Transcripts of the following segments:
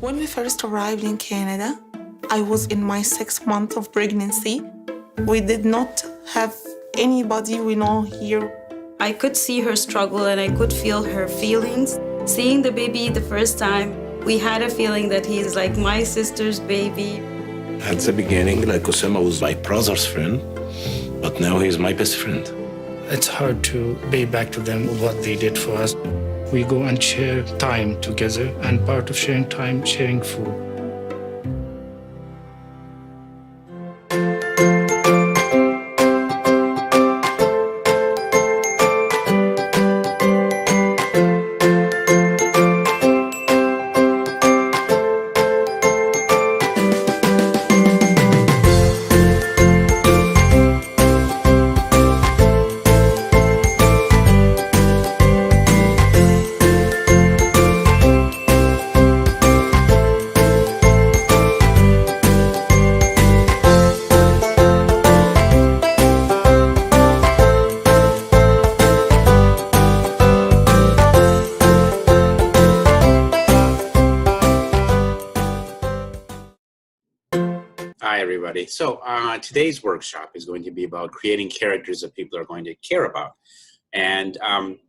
When we first arrived in Canada, I was in my 6th month of pregnancy. We did not have anybody we know here. I could see her struggle and I could feel her feelings. Seeing the baby the first time, we had a feeling that he's like my sister's baby. At the beginning, like Osama was my brother's friend, but now he's my best friend. It's hard to pay back to them what they did for us. We go and share time together, and part of sharing time, sharing food. Hi, everybody. So today's workshop is going to be about creating characters that people are going to care about. And I'm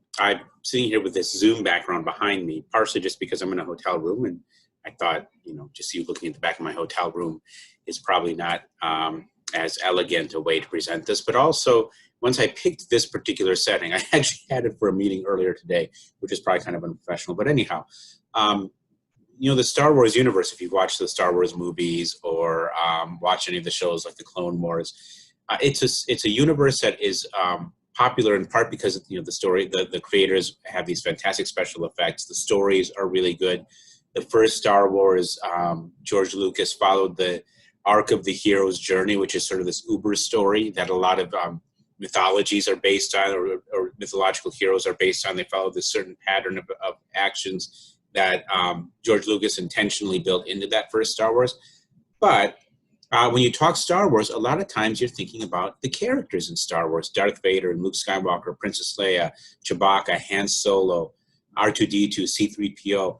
sitting here with this Zoom background behind me, partially just because I'm in a hotel room. And I thought, just you looking at the back of my hotel room is probably not as elegant a way to present this. But also, once I picked this particular setting, I actually had it for a meeting earlier today, which is probably kind of unprofessional. But anyhow, the Star Wars universe, if you've watched the Star Wars movies or watched any of the shows like the Clone Wars, it's a universe that is popular in part because the story, the creators have these fantastic special effects. The stories are really good. The first Star Wars, George Lucas followed the arc of the hero's journey, which is sort of this uber story that a lot of mythologies are based on, or mythological heroes are based on. They follow this certain pattern of actions that George Lucas intentionally built into that first Star Wars. But when you talk Star Wars, a lot of times you're thinking about the characters in Star Wars: Darth Vader and Luke Skywalker, Princess Leia, Chewbacca, Han Solo, R2-D2, C-3PO.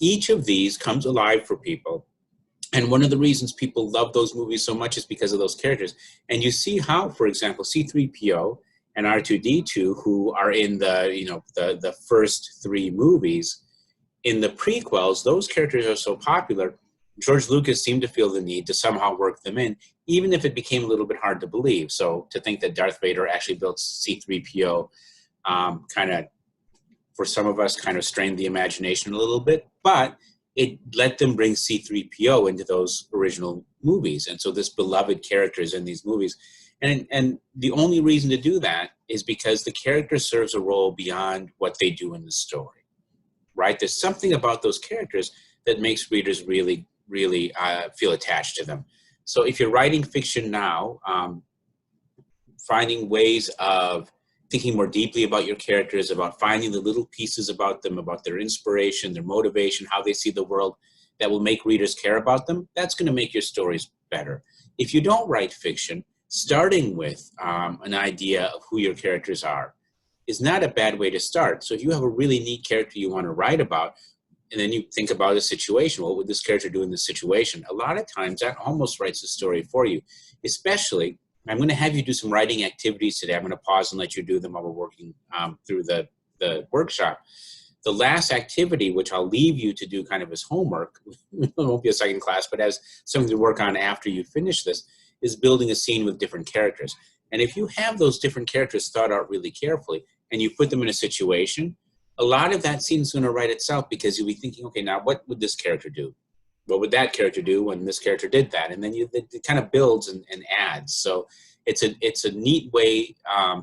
Each of these comes alive for people. And one of the reasons people love those movies so much is because of those characters. And you see how, for example, C-3PO and R2-D2, who are in the first three movies, in the prequels, those characters are so popular, George Lucas seemed to feel the need to somehow work them in, even if it became a little bit hard to believe. So to think that Darth Vader actually built C-3PO kind of, for some of us, kind of strained the imagination a little bit, but it let them bring C-3PO into those original movies. And so this beloved character is in these movies. And the only reason to do that is because the character serves a role beyond what they do in the story. Right? There's something about those characters that makes readers really, really feel attached to them. So if you're writing fiction now, finding ways of thinking more deeply about your characters, about finding the little pieces about them, about their inspiration, their motivation, how they see the world, that will make readers care about them, that's going to make your stories better. If you don't write fiction, starting with an idea of who your characters are is not a bad way to start. So if you have a really neat character you want to write about, and then you think about a situation, what would this character do in this situation? A lot of times that almost writes a story for you. Especially, I'm going to have you do some writing activities today. I'm going to pause and let you do them while we're working through the workshop. The last activity, which I'll leave you to do kind of as homework, it won't be a second class, but as something to work on after you finish this, is building a scene with different characters. And if you have those different characters thought out really carefully, and you put them in a situation, a lot of that scene is going to write itself, because you'll be thinking, okay, now what would this character do? What would that character do when this character did that? And then it kind of builds and adds. So it's a neat way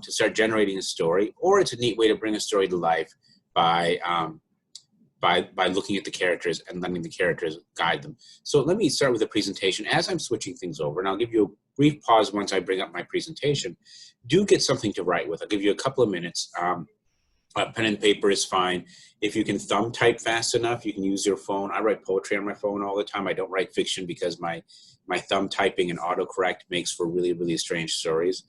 to start generating a story, or it's a neat way to bring a story to life by looking at the characters and letting the characters guide them. So let me start with a presentation as I'm switching things over, and I'll give you a brief pause once I bring up my presentation. Do get something to write with. I'll give you a couple of minutes. Pen and paper is fine. If you can thumb type fast enough, you can use your phone. I write poetry on my phone all the time. I don't write fiction because my thumb typing and autocorrect makes for really, really strange stories.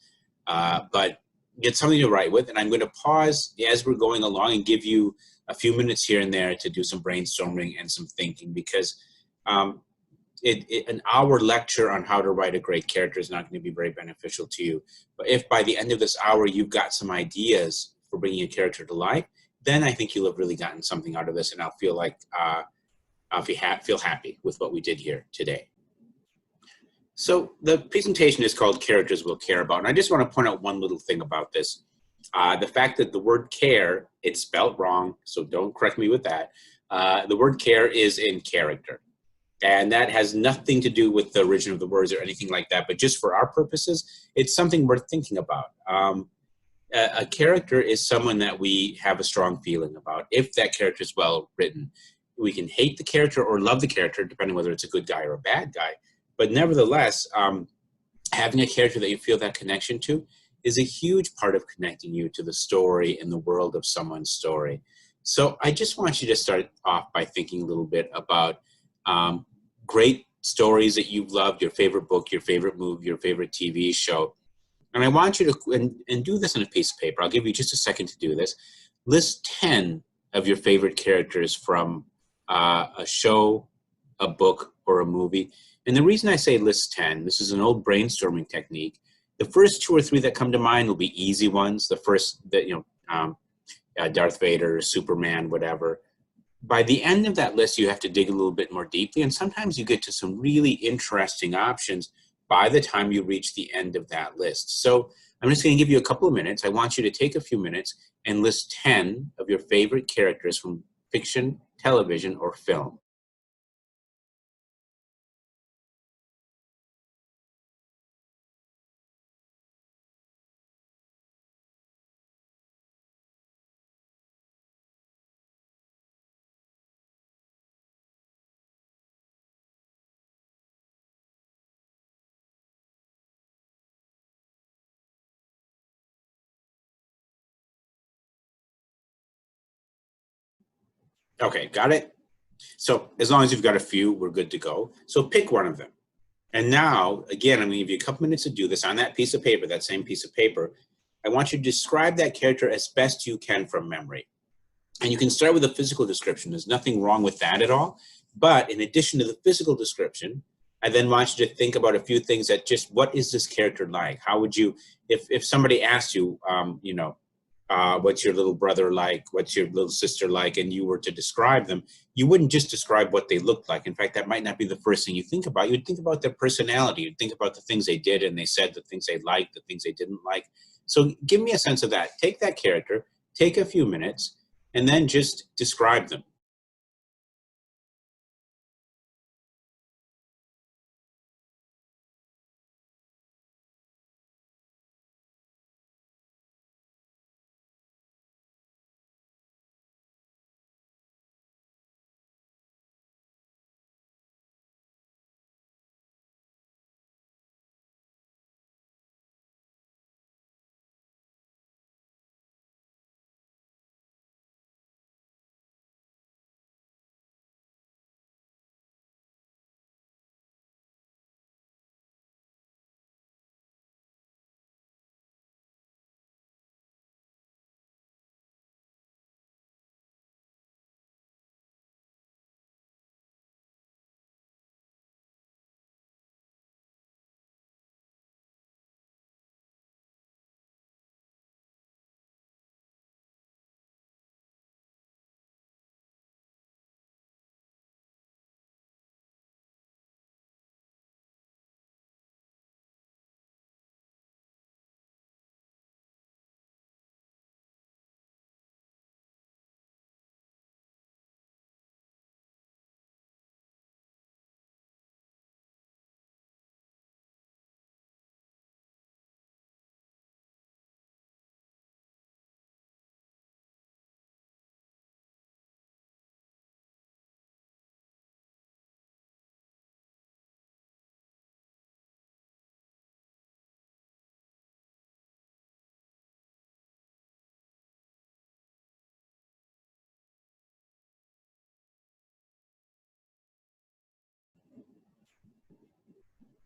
But get something to write with, and I'm going to pause as we're going along and give you a few minutes here and there to do some brainstorming and some thinking, because an hour lecture on how to write a great character is not going to be very beneficial to you. But if by the end of this hour you've got some ideas for bringing a character to life, then I think you'll have really gotten something out of this, and I'll feel like feel happy with what we did here today. So the presentation is called Characters We'll Care About, and I just want to point out one little thing about this. The fact that the word care, it's spelled wrong, so don't correct me with that. The word care is in character. And that has nothing to do with the origin of the words or anything like that, but just for our purposes, it's something worth thinking about. A character is someone that we have a strong feeling about. If that character is well written, we can hate the character or love the character, depending whether it's a good guy or a bad guy. But nevertheless, having a character that you feel that connection to is a huge part of connecting you to the story and the world of someone's story. So I just want you to start off by thinking a little bit about great stories that you've loved, your favorite book, your favorite movie, your favorite TV show. And I want you to, and do this on a piece of paper. I'll give you just a second to do this. List 10 of your favorite characters from a show, a book, or a movie. And the reason I say list 10, this is an old brainstorming technique. The first 2 or 3 that come to mind will be easy ones. The first, that Darth Vader, Superman, whatever. By the end of that list, you have to dig a little bit more deeply, and sometimes you get to some really interesting options by the time you reach the end of that list. So I'm just going to give you a couple of minutes. I want you to take a few minutes and list 10 of your favorite characters from fiction, television, or film. Okay, got it? So as long as you've got a few, we're good to go. So pick one of them. And now, again, I'm going to give you a couple minutes to do this on that piece of paper, that same piece of paper. I want you to describe that character as best you can from memory. And you can start with a physical description. There's nothing wrong with that at all. But in addition to the physical description, I then want you to think about a few things that just, what is this character like? How would you, if somebody asked you, what's your little brother like? What's your little sister like? And you were to describe them, you wouldn't just describe what they looked like. In fact, that might not be the first thing you think about. You'd think about their personality. You'd think about the things they did and they said, the things they liked, the things they didn't like. So give me a sense of that. Take that character, take a few minutes, and then just describe them.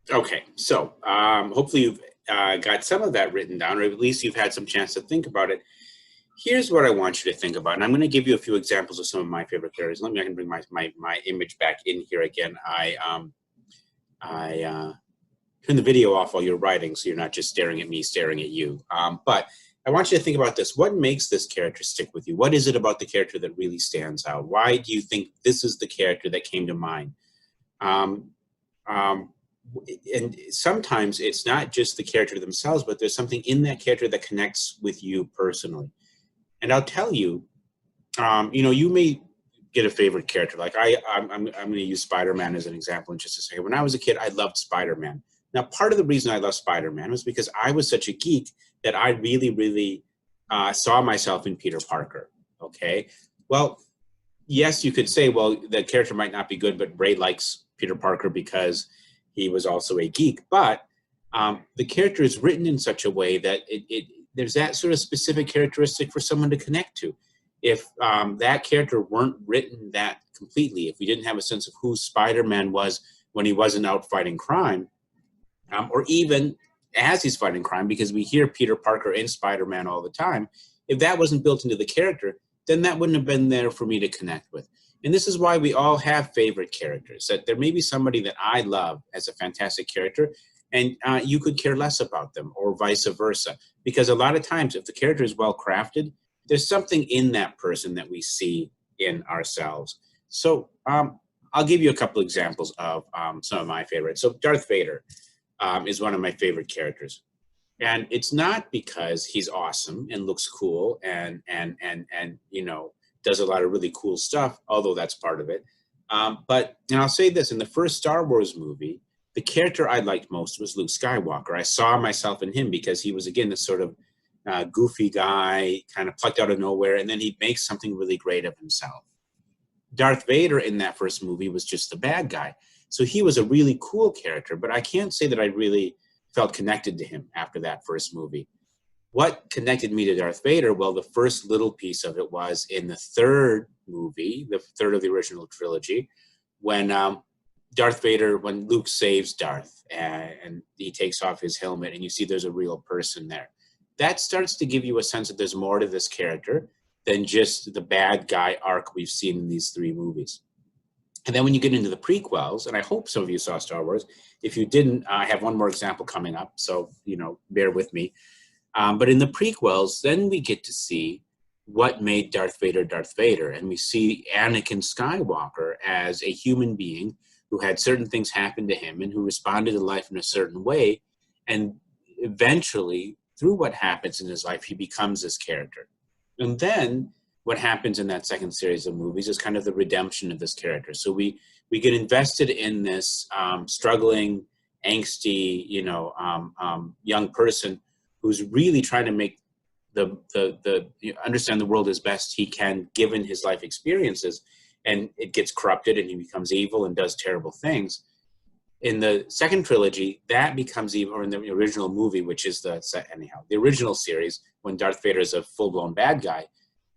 Okay, so hopefully you've got some of that written down, or at least you've had some chance to think about it. here's what I want you to think about. And I'm going to give you a few examples of some of my favorite characters. I can bring my image back in here again. I turn the video off while you're writing, so you're not just staring at me, staring at you. But I want you to think about this. What makes this character stick with you? What is it about the character that really stands out? Why do you think this is the character that came to mind? And sometimes it's not just the character themselves, but there's something in that character that connects with you personally. And I'll tell you, you may get a favorite character. Like I'm going to use Spider-Man as an example in just a second. When I was a kid, I loved Spider-Man. Now, part of the reason I love Spider-Man was because I was such a geek that I really, really saw myself in Peter Parker. Okay. Well, yes, you could say, well, the character might not be good, but Ray likes Peter Parker because he was also a geek. But the character is written in such a way that there's that sort of specific characteristic for someone to connect to. If that character weren't written that completely, if we didn't have a sense of who Spider-Man was when he wasn't out fighting crime, or even as he's fighting crime, because we hear Peter Parker and Spider-Man all the time, if that wasn't built into the character, then that wouldn't have been there for me to connect with. And this is why we all have favorite characters, that there may be somebody that I love as a fantastic character, and you could care less about them, or vice versa. Because a lot of times, if the character is well crafted, there's something in that person that we see in ourselves. So I'll give you a couple examples of some of my favorites. So Darth Vader is one of my favorite characters. And it's not because he's awesome and looks cool and does a lot of really cool stuff, although that's part of it. But I'll say this, in the first Star Wars movie, the character I liked most was Luke Skywalker. I saw myself in him because he was, again, this sort of goofy guy, kind of plucked out of nowhere, and then he makes something really great of himself. Darth Vader in that first movie was just the bad guy. So he was a really cool character, but I can't say that I really felt connected to him after that first movie. What connected me to Darth Vader? Well, the first little piece of it was in the third movie, the third of the original trilogy, when when Luke saves Darth and he takes off his helmet and you see there's a real person there. That starts to give you a sense that there's more to this character than just the bad guy arc we've seen in these three movies. And then when you get into the prequels, and I hope some of you saw Star Wars, if you didn't, I have one more example coming up, so, bear with me. But in the prequels, then we get to see what made Darth Vader, and we see Anakin Skywalker as a human being who had certain things happen to him and who responded to life in a certain way, and eventually, through what happens in his life, he becomes this character. And then what happens in that second series of movies is kind of the redemption of this character. So we get invested in this struggling, angsty, young person who's really trying to make understand the world as best he can given his life experiences, and it gets corrupted and he becomes evil and does terrible things. In the second trilogy, that becomes evil, or in the original movie, which is the original series, when Darth Vader is a full-blown bad guy,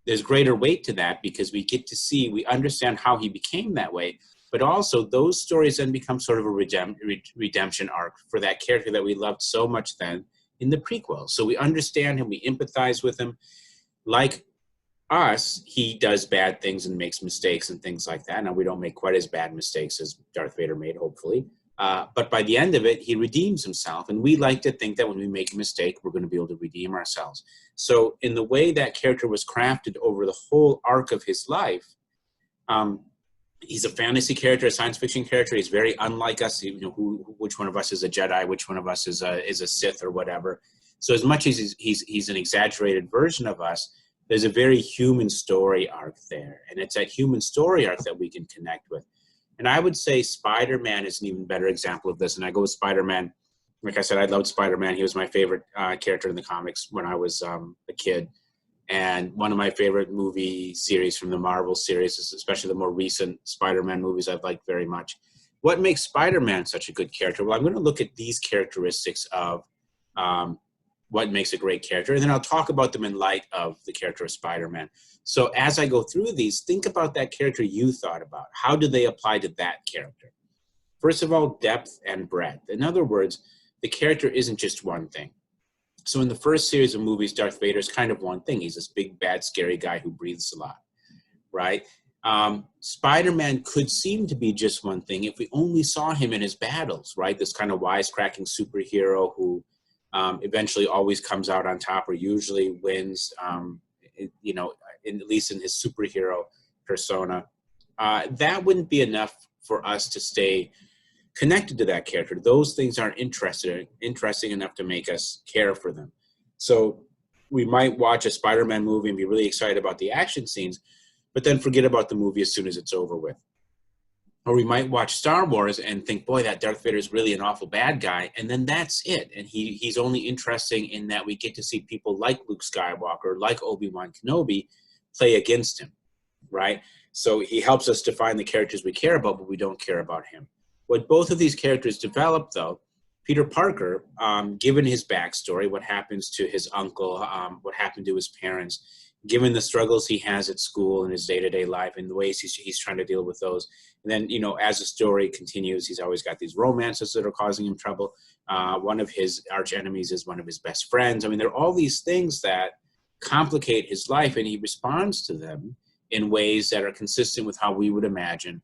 there's greater weight to that because we understand how he became that way, but also those stories then become sort of a redemption arc for that character that we loved so much then in the prequel. So we understand him, we empathize with him. Like us, he does bad things and makes mistakes and things like that. Now, we don't make quite as bad mistakes as Darth Vader made, hopefully. But by the end of it, he redeems himself. And we like to think that when we make a mistake, we're going to be able to redeem ourselves. So in the way that character was crafted over the whole arc of his life, he's a fantasy character, a science fiction character. He's very unlike us. Which one of us is a Jedi? Which one of us is a Sith or whatever? So as much as he's an exaggerated version of us, there's a very human story arc there. And it's that human story arc that we can connect with. And I would say Spider-Man is an even better example of this. And I go with Spider-Man. Like I said, I loved Spider-Man. He was my favorite character in the comics when I was a kid. And one of my favorite movie series from the Marvel series, especially the more recent Spider-Man movies, I've liked very much. What makes Spider-Man such a good character? Well, I'm going to look at these characteristics of what makes a great character, and then I'll talk about them in light of the character of Spider-Man. So as I go through these, think about that character you thought about. How do they apply to that character? First of all, depth and breadth. In other words, the character isn't just one thing. So in the first series of movies, Darth Vader is kind of one thing. He's this big, bad, scary guy who breathes a lot, right? Spider-Man could seem to be just one thing if we only saw him in his battles, right? This kind of wisecracking superhero who eventually always comes out on top or usually wins, you know, at least in his superhero persona. That wouldn't be enough for us to stay connected to that character. Those things aren't interesting enough to make us care for them. So we might watch a Spider-Man movie and be really excited about the action scenes, but then forget about the movie as soon as it's over with. Or we might watch Star Wars and think, boy, that Darth Vader is really an awful bad guy, and then that's it. And he's only interesting in that we get to see people like Luke Skywalker, like Obi-Wan Kenobi, play against him, right? So he helps us define the characters we care about, but we don't care about him. What both of these characters develop, though, Peter Parker, given his backstory, what happens to his uncle, what happened to his parents, given the struggles he has at school and his day-to-day life and the ways he's trying to deal with those. And then, you know, as the story continues, he's always got these romances that are causing him trouble. One of his arch enemies is one of his best friends. I mean, there are all these things that complicate his life, and he responds to them in ways that are consistent with how we would imagine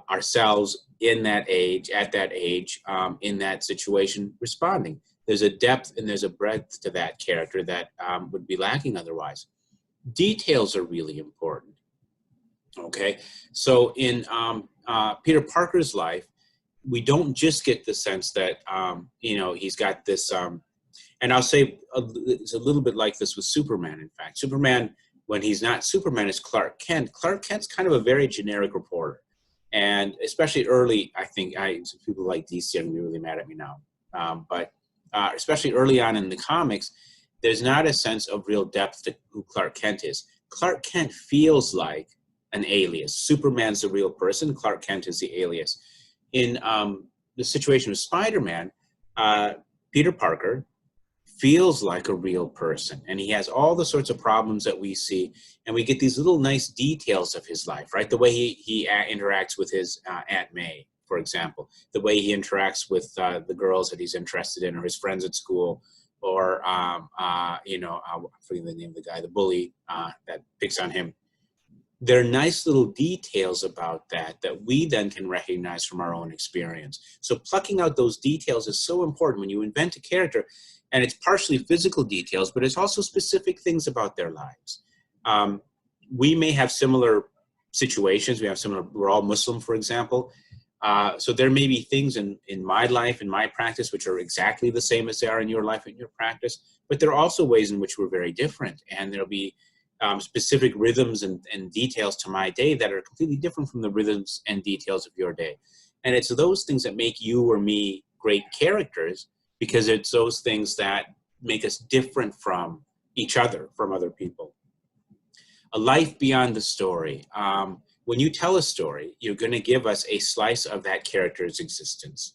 ourselves in that age, at that age, in that situation, responding. There's a depth and there's a breadth to that character that would be lacking otherwise. Details are really important. Okay, so in Peter Parker's life, we don't just get the sense that you know, he's got this, and I'll say it's a little bit like this with Superman. In fact, Superman, when he's not Superman, is Clark Kent. Clark Kent's kind of a very generic reporter, and especially early, I think some people like DC are gonna be really mad at me now, but especially early on in the comics, there's not a sense of real depth to who Clark Kent is. Clark Kent feels like an alias. Superman's the real person. Clark Kent is the alias. In the situation with Spider-Man, Peter Parker feels like a real person, and he has all the sorts of problems that we see, and we get these little nice details of his life, right? The way he interacts with his Aunt May, for example, the way he interacts with the girls that he's interested in, or his friends at school, or you know, I'm forgetting the name of the guy, the bully that picks on him. There are nice little details about that we then can recognize from our own experience. So plucking out those details is so important when you invent a character, and it's partially physical details, but it's also specific things about their lives. We may have similar situations. We're all Muslim, for example. So there may be things in my life, in my practice, which are exactly the same as they are in your life and your practice, but there are also ways in which we're very different, and there'll be specific rhythms and details to my day that are completely different from the rhythms and details of your day. And it's those things that make you or me great characters, because it's those things that make us different from each other, from other people. A life beyond the story. When you tell a story, you're going to give us a slice of that character's existence,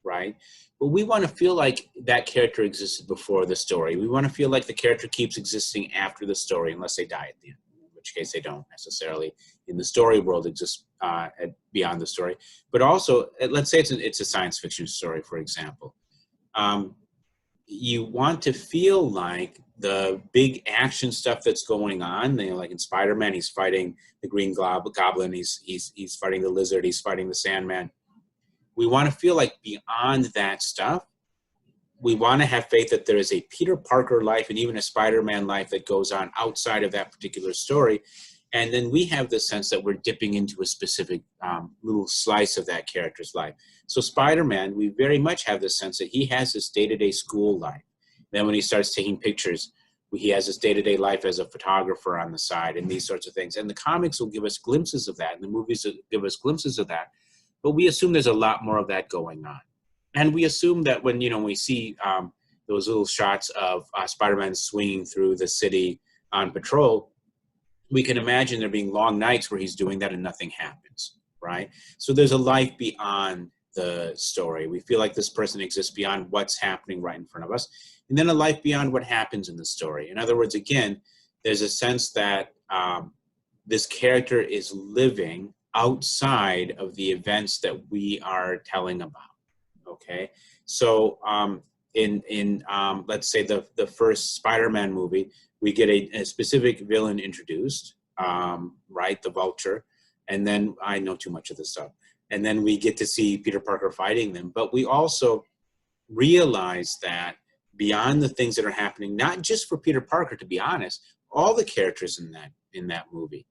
right? But we want to feel like that character existed before the story. We want to feel like the character keeps existing after the story, unless they die at the end, in which case they don't necessarily in the story world exist beyond the story. But also, let's say it's a science fiction story, for example. You want to feel like the big action stuff that's going on, you know, like in Spider-Man, he's fighting the Green Goblin, he's fighting the Lizard, he's fighting the Sandman. We want to feel like beyond that stuff, we want to have faith that there is a Peter Parker life and even a Spider-Man life that goes on outside of that particular story. And then we have the sense that we're dipping into a specific little slice of that character's life. So Spider-Man, we very much have the sense that he has his day-to-day school life. Then when he starts taking pictures, he has his day-to-day life as a photographer on the side and these sorts of things. And the comics will give us glimpses of that, and the movies will give us glimpses of that. But we assume there's a lot more of that going on. And we assume that when, we see those little shots of Spider-Man swinging through the city on patrol, we can imagine there being long nights where he's doing that and nothing happens, right? So there's a life beyond the story. We feel like this person exists beyond what's happening right in front of us, and then a life beyond what happens in the story. In other words, again, there's a sense that this character is living outside of the events that we are telling about, okay? So let's say the first Spider-Man movie, we get a specific villain introduced, right, the Vulture, and then I know too much of this stuff, and then we get to see Peter Parker fighting them. But we also realize that beyond the things that are happening, not just for Peter Parker, to be honest, all the characters in that movie,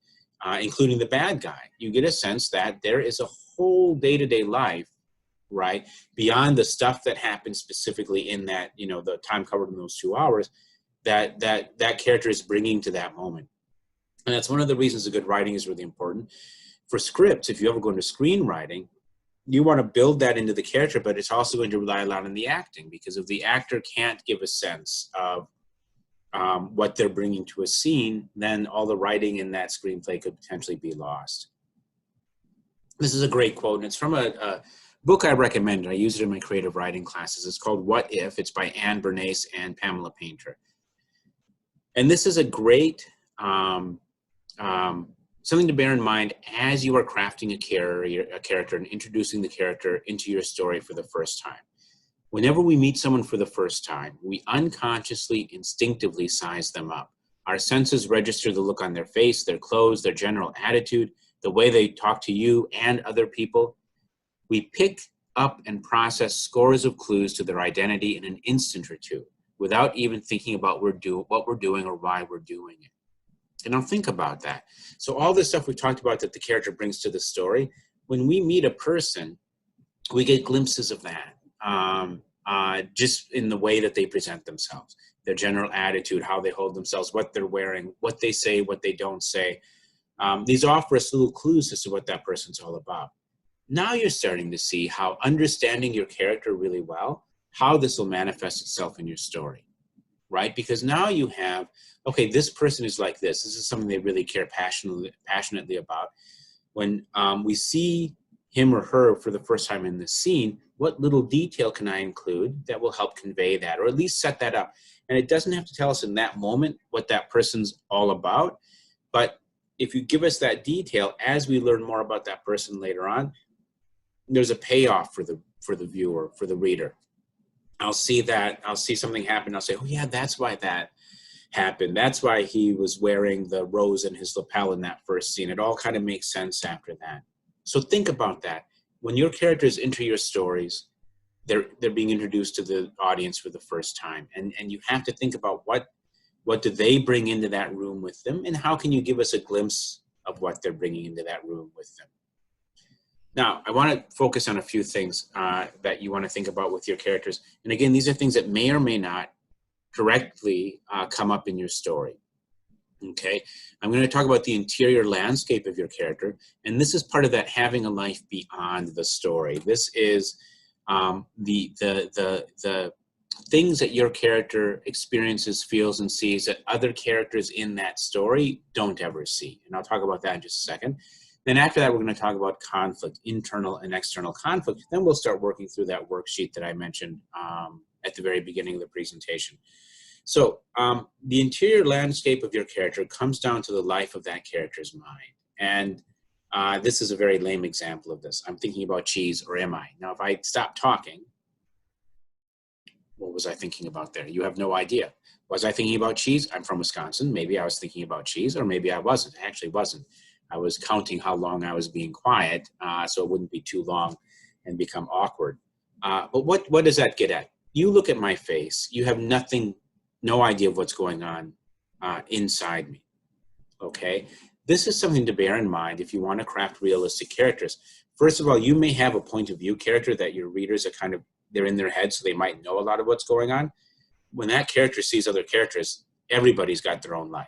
including the bad guy, you get a sense that there is a whole day-to-day life, right, beyond the stuff that happens specifically in that, you know, the time covered in those 2 hours, that character is bringing to that moment. And that's one of the reasons that good writing is really important. For scripts, if you ever go into screenwriting, you want to build that into the character, but it's also going to rely a lot on the acting, because if the actor can't give a sense of what they're bringing to a scene, then all the writing in that screenplay could potentially be lost. This is a great quote, and it's from a book I recommend. I use it in my creative writing classes. It's called What If? It's by Anne Bernays and Pamela Painter. And this is a great something to bear in mind as you are crafting a character and introducing the character into your story for the first time. Whenever we meet someone for the first time, we unconsciously, instinctively size them up. Our senses register the look on their face, their clothes, their general attitude, the way they talk to you and other people. We pick up and process scores of clues to their identity in an instant or two, without even thinking about what we're doing or why we're doing it. And I'll think about that. So all this stuff we talked about that the character brings to the story, when we meet a person, we get glimpses of that. Just in the way that they present themselves, their general attitude, how they hold themselves, what they're wearing, what they say, what they don't say. These offer us little clues as to what that person's all about. Now you're starting to see how understanding your character really well, how this will manifest itself in your story, right? Because now you have, okay, this person is like this. This is something they really care passionately about. When we see him or her for the first time in the scene, what little detail can I include that will help convey that, or at least set that up? And it doesn't have to tell us in that moment what that person's all about, but if you give us that detail, as we learn more about that person later on, there's a payoff for the viewer, for the reader. I'll see something happen, I'll say, oh yeah, that's why that happened. That's why he was wearing the rose in his lapel in that first scene. It all kind of makes sense after that. So think about that. When your characters enter your stories, they're being introduced to the audience for the first time. And you have to think about what do they bring into that room with them, and how can you give us a glimpse of what they're bringing into that room with them. Now, I want to focus on a few things that you want to think about with your characters. And again, these are things that may or may not directly come up in your story. Okay, I'm going to talk about the interior landscape of your character, and this is part of that having a life beyond the story. This is the things that your character experiences, feels, and sees that other characters in that story don't ever see. And I'll talk about that in just a second. Then after that, we're going to talk about conflict, internal and external conflict. Then we'll start working through that worksheet that I mentioned at the very beginning of the presentation. So the interior landscape of your character comes down to the life of that character's mind. And this is a very lame example of this. I'm thinking about cheese, or am I? Now, if I stop talking, what was I thinking about there? You have no idea. Was I thinking about cheese? I'm from Wisconsin. Maybe I was thinking about cheese, or maybe I wasn't. I actually wasn't. I was counting how long I was being quiet so it wouldn't be too long and become awkward. But what does that get at? You look at my face. You have no idea of what's going on inside me, okay? This is something to bear in mind if you want to craft realistic characters. First of all, you may have a point of view character that your readers are they're in their head, so they might know a lot of what's going on. When that character sees other characters, everybody's got their own life,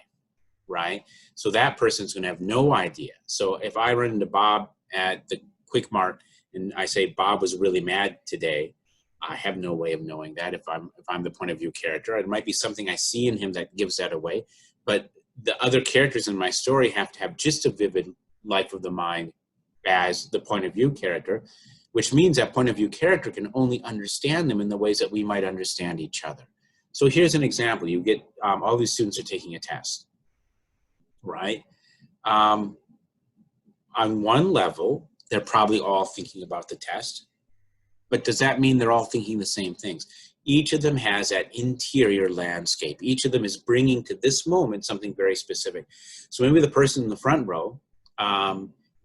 right? So that person's going to have no idea. So if I run into Bob at the Quick Mart and I say Bob was really mad today, I have no way of knowing that if I'm the point of view character. It might be something I see in him that gives that away, but the other characters in my story have to have just a vivid life of the mind as the point of view character, which means that point of view character can only understand them in the ways that we might understand each other. So here's an example. You get all these students are taking a test, right? On one level, they're probably all thinking about the test. But does that mean they're all thinking the same things? Each of them has that interior landscape. Each of them is bringing to this moment something very specific. So maybe the person in the front row,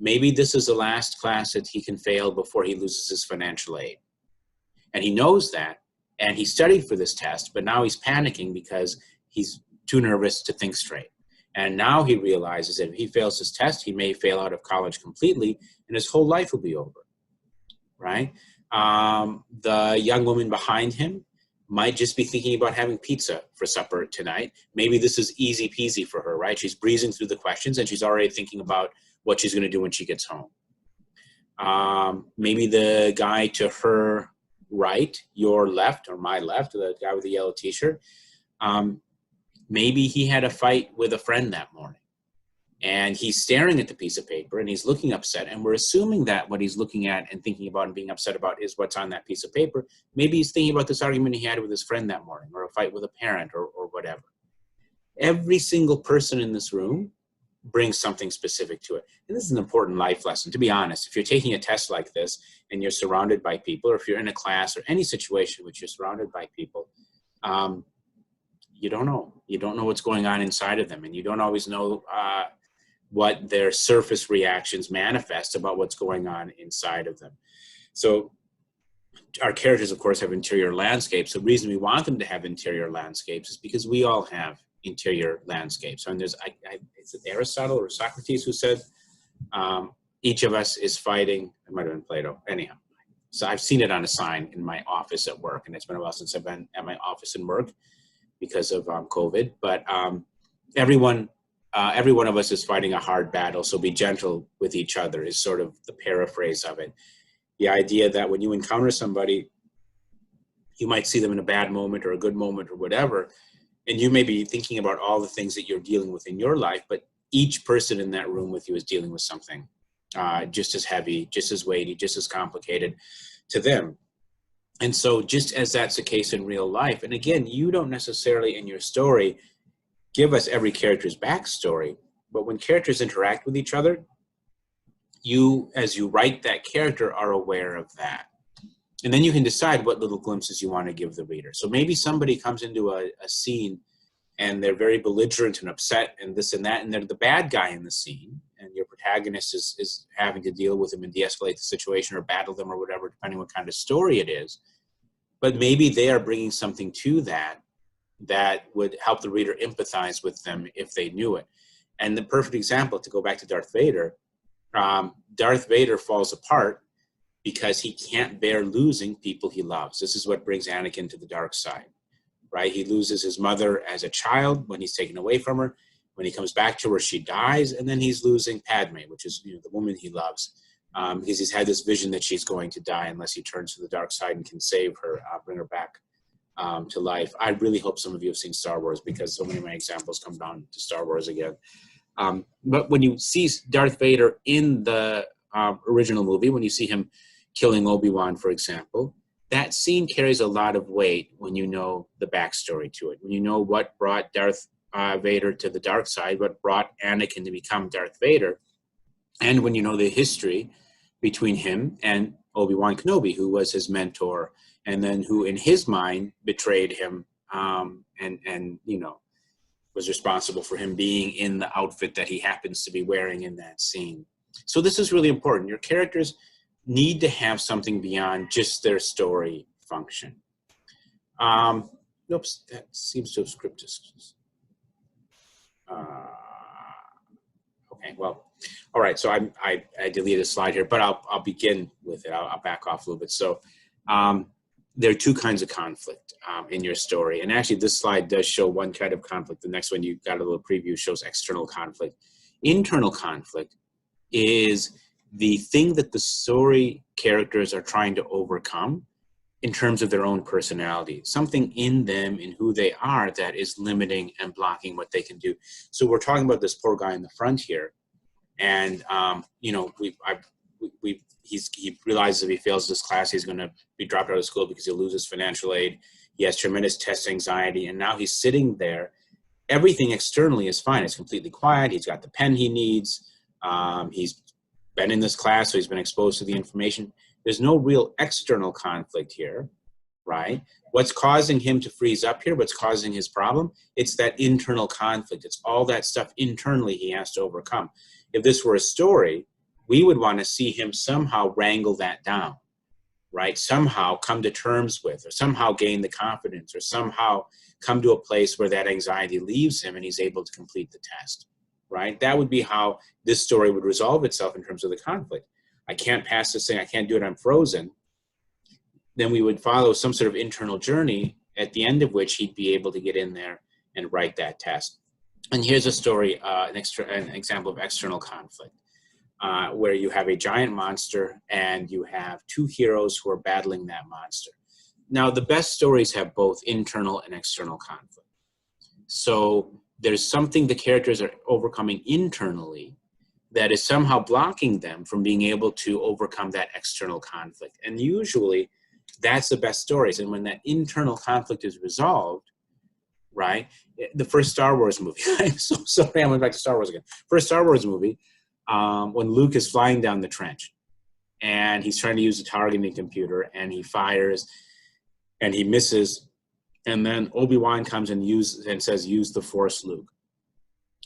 maybe this is the last class that he can fail before he loses his financial aid. And he knows that, and he studied for this test, but now he's panicking because he's too nervous to think straight. And now he realizes that if he fails this test, he may fail out of college completely, and his whole life will be over, right? The young woman behind him might just be thinking about having pizza for supper tonight. Maybe this is easy peasy for her, right? She's breezing through the questions, and she's already thinking about what she's going to do when she gets home. Maybe the guy to her right, your left, or my left, the guy with the yellow t-shirt, maybe he had a fight with a friend that morning, and he's staring at the piece of paper and he's looking upset, and we're assuming that what he's looking at and thinking about and being upset about is what's on that piece of paper. Maybe he's thinking about this argument he had with his friend that morning, or a fight with a parent, or whatever. Every single person in this room brings something specific to it. And this is an important life lesson, to be honest. If you're taking a test like this and you're surrounded by people, or if you're in a class or any situation which you're surrounded by people, you don't know. You don't know what's going on inside of them, and you don't always know what their surface reactions manifest about what's going on inside of them. So our characters, of course, have interior landscapes. The reason we want them to have interior landscapes is because we all have interior landscapes. And there's, is it Aristotle or Socrates who said, each of us is fighting, it might have been Plato, anyhow. So I've seen it on a sign in my office at work, and it's been a while since I've been at my office and work because of COVID. But every one of us is fighting a hard battle, so be gentle with each other is sort of the paraphrase of it. The idea that when you encounter somebody, you might see them in a bad moment or a good moment or whatever, and you may be thinking about all the things that you're dealing with in your life, but each person in that room with you is dealing with something just as heavy, just as weighty, just as complicated to them. And so just as that's the case in real life, and again, you don't necessarily in your story give us every character's backstory, but when characters interact with each other, you, as you write that character, are aware of that. And then you can decide what little glimpses you want to give the reader. So maybe somebody comes into a scene and they're very belligerent and upset and this and that, and they're the bad guy in the scene, and your protagonist is having to deal with them and de-escalate the situation or battle them or whatever, depending what kind of story it is. But maybe they are bringing something to that would help the reader empathize with them if they knew it. And the perfect example, to go back to Darth Vader, Darth Vader falls apart because he can't bear losing people he loves. This is what brings Anakin to the dark side, right? He loses his mother as a child when he's taken away from her. When he comes back to her, she dies, and then he's losing Padme, which is the woman he loves, because he's had this vision that she's going to die unless he turns to the dark side and can save her, bring her back to life. I really hope some of you have seen Star Wars, because so many of my examples come down to Star Wars again. But when you see Darth Vader in the original movie, when you see him killing Obi-Wan, for example, that scene carries a lot of weight when you know the backstory to it. When you know what brought Darth Vader to the dark side, what brought Anakin to become Darth Vader, and when you know the history between him and Obi-Wan Kenobi, who was his mentor, and then who in his mind betrayed him and was responsible for him being in the outfit that he happens to be wearing in that scene. So this is really important. Your characters need to have something beyond just their story function. Oops, that seems to have scripted. Okay, well, all right. So I deleted a slide here, but I'll begin with it. I'll back off a little bit. So there are two kinds of conflict in your story. And actually, this slide does show one kind of conflict. The next one, you got a little preview, shows external conflict. Internal conflict is the thing that the story characters are trying to overcome in terms of their own personality, something in them, in who they are, that is limiting and blocking what they can do. So we're talking about this poor guy in the front here. And, he realizes if he fails this class, he's going to be dropped out of school because he'll lose his financial aid. He has tremendous test anxiety, and now he's sitting there. Everything externally is fine. It's completely quiet. He's got the pen he needs. He's been in this class, so he's been exposed to the information. There's no real external conflict here. right? What's causing him to freeze up here? What's causing his problem? It's that internal conflict. It's all that stuff internally he has to overcome. If this were a story, we would want to see him somehow wrangle that down, right? Somehow come to terms with, or somehow gain the confidence, or somehow come to a place where that anxiety leaves him and he's able to complete the test, right? That would be how this story would resolve itself in terms of the conflict. I can't pass this thing, I can't do it, I'm frozen. Then we would follow some sort of internal journey at the end of which he'd be able to get in there and write that test. And here's a story, an example of external conflict, where you have a giant monster and you have two heroes who are battling that monster. Now, the best stories have both internal and external conflict. So there's something the characters are overcoming internally that is somehow blocking them from being able to overcome that external conflict. And usually that's the best stories. And when that internal conflict is resolved, right? The first Star Wars movie, I'm so sorry, I went back to Star Wars again. First Star Wars movie, when Luke is flying down the trench and he's trying to use a targeting computer and he fires and he misses, and then Obi-Wan comes and says, use the Force, Luke.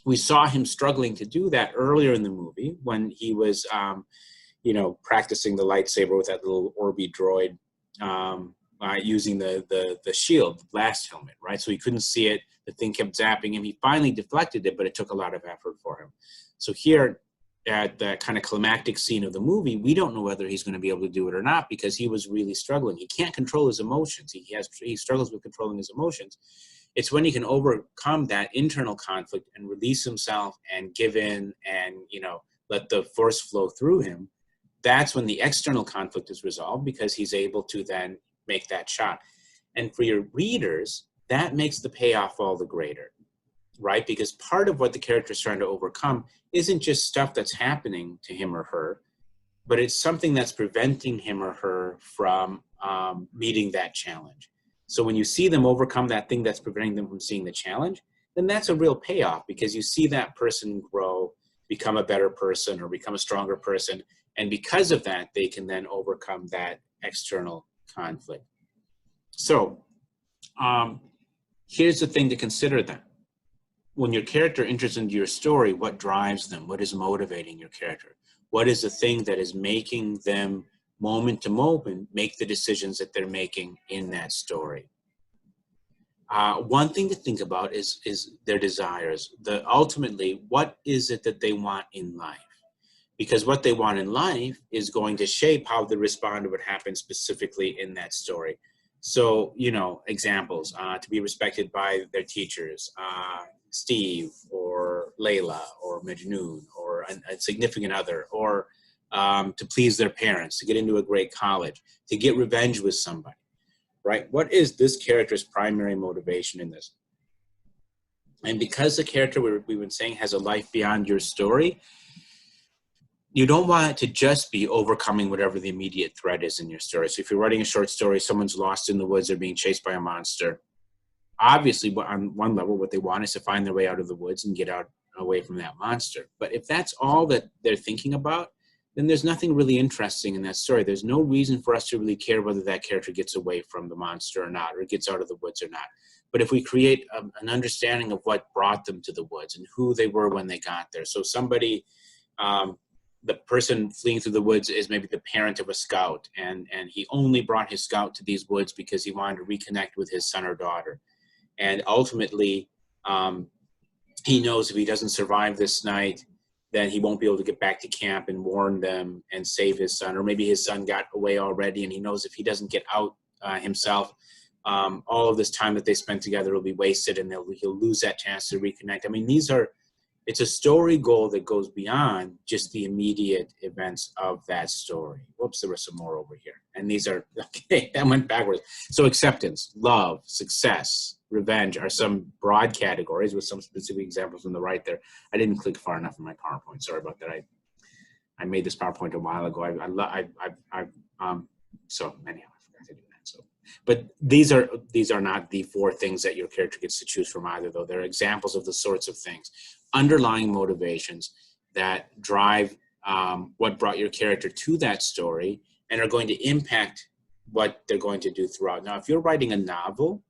We saw him struggling to do that earlier in the movie when he was, practicing the lightsaber with that little Orbi droid, using the shield, the blast helmet, right? So he couldn't see it. The thing kept zapping him. He finally deflected it, but it took a lot of effort for him. So here at that kind of climactic scene of the movie, we don't know whether he's going to be able to do it or not because he was really struggling. He can't control his emotions. He struggles with controlling his emotions. It's when he can overcome that internal conflict and release himself and give in and, let the force flow through him. That's when the external conflict is resolved because he's able to then make that shot. And for your readers, that makes the payoff all the greater, right? Because part of what the character is trying to overcome isn't just stuff that's happening to him or her, but it's something that's preventing him or her from meeting that challenge. So when you see them overcome that thing that's preventing them from seeing the challenge, then that's a real payoff because you see that person grow, become a better person or become a stronger person. And because of that, they can then overcome that external conflict. So here's the thing to consider then. When your character enters into your story, what drives them? What is motivating your character? What is the thing that is making them moment to moment make the decisions that they're making in that story? One thing to think about is their desires. Ultimately, what is it that they want in life? Because what they want in life is going to shape how they respond to what happens specifically in that story. So, examples, to be respected by their teachers, Steve or Layla or Majnoon or a significant other, or to please their parents, to get into a great college, to get revenge with somebody, right? What is this character's primary motivation in this? And because the character we've been saying has a life beyond your story, you don't want it to just be overcoming whatever the immediate threat is in your story. So if you're writing a short story, someone's lost in the woods, they're being chased by a monster. Obviously, on one level, what they want is to find their way out of the woods and get out away from that monster. But if that's all that they're thinking about, then there's nothing really interesting in that story. There's no reason for us to really care whether that character gets away from the monster or not, or gets out of the woods or not. But if we create an understanding of what brought them to the woods and who they were when they got there. So somebody, the person fleeing through the woods is maybe the parent of a scout, and he only brought his scout to these woods because he wanted to reconnect with his son or daughter. And ultimately, he knows if he doesn't survive this night, then he won't be able to get back to camp and warn them and save his son. Or maybe his son got away already, and he knows if he doesn't get out himself, all of this time that they spent together will be wasted, and he'll lose that chance to reconnect. I mean, it's a story goal that goes beyond just the immediate events of that story. Whoops, there were some more over here. And these are, okay, that went backwards. So acceptance, love, success, revenge are some broad categories with some specific examples on the right there. I didn't click far enough in my PowerPoint. Sorry about that. I made this PowerPoint a while ago. So anyhow, I forgot to do that. So, but these are not the four things that your character gets to choose from either, though. They're examples of the sorts of things, underlying motivations that drive what brought your character to that story and are going to impact what they're going to do throughout. Now, if you're writing a novel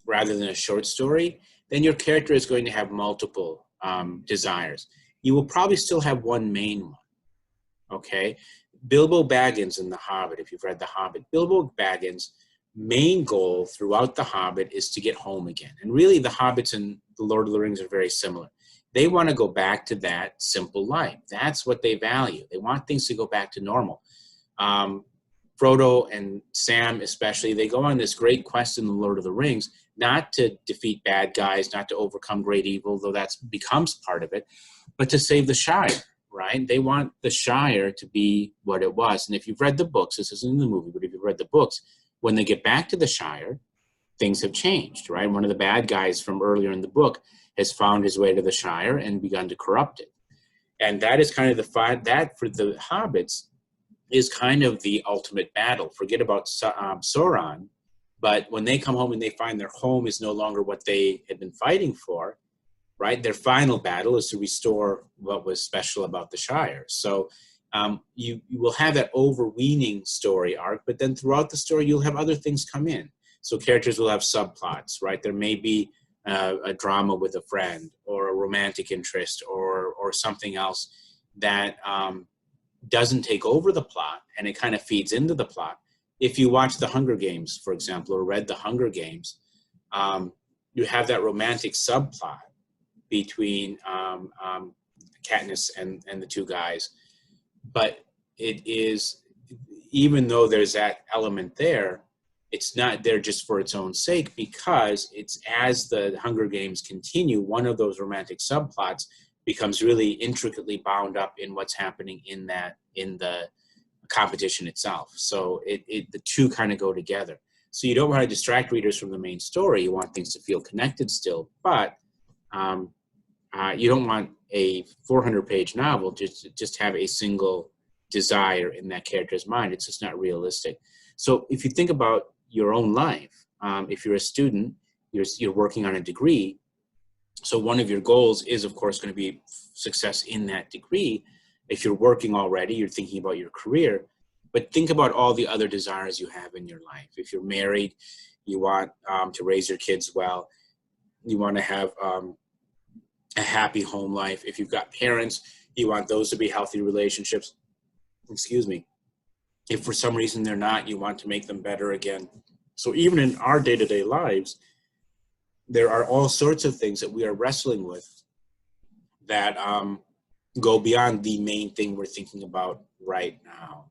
rather than a short story, then your character is going to have multiple desires. You will probably still have one main one, okay? Bilbo Baggins in The Hobbit, if you've read The Hobbit, Bilbo Baggins' main goal throughout The Hobbit is to get home again. And really, the Hobbits and The Lord of the Rings are very similar. They want to go back to that simple life. That's what they value. They want things to go back to normal. Frodo and Sam especially, they go on this great quest in The Lord of the Rings, not to defeat bad guys, not to overcome great evil, though that becomes part of it, but to save the Shire, right? They want the Shire to be what it was. And if you've read the books, this isn't in the movie, but if you've read the books, when they get back to the Shire, things have changed, right? One of the bad guys from earlier in the book has found his way to the Shire and begun to corrupt it. And that is kind of that for the hobbits is kind of the ultimate battle. Forget about Sauron, but when they come home and they find their home is no longer what they had been fighting for, right? Their final battle is to restore what was special about the Shire. So you will have that overweening story arc, but then throughout the story, you'll have other things come in. So characters will have subplots, right? There may be a drama with a friend or a romantic interest or something else that doesn't take over the plot and it kind of feeds into the plot. If you watch The Hunger Games, for example, or read The Hunger Games, you have that romantic subplot between Katniss and the two guys. But it is, even though there's that element there, it's not there just for its own sake, because it's as the Hunger Games continue, one of those romantic subplots becomes really intricately bound up in what's happening in the competition itself. So the two kind of go together. So you don't want to distract readers from the main story. You want things to feel connected still, but you don't want a 400-page novel just have a single desire in that character's mind. It's just not realistic. So if you think about your own life, if you're a student, you're working on a degree, so one of your goals is, of course, going to be success in that degree. If you're working already, you're thinking about your career, but think about all the other desires you have in your life. If you're married, you want to raise your kids well. You want to have a happy home life. If you've got parents, you want those to be healthy relationships. Excuse me. If for some reason they're not, you want to make them better again. So even in our day-to-day lives, there are all sorts of things that we are wrestling with that go beyond the main thing we're thinking about right now.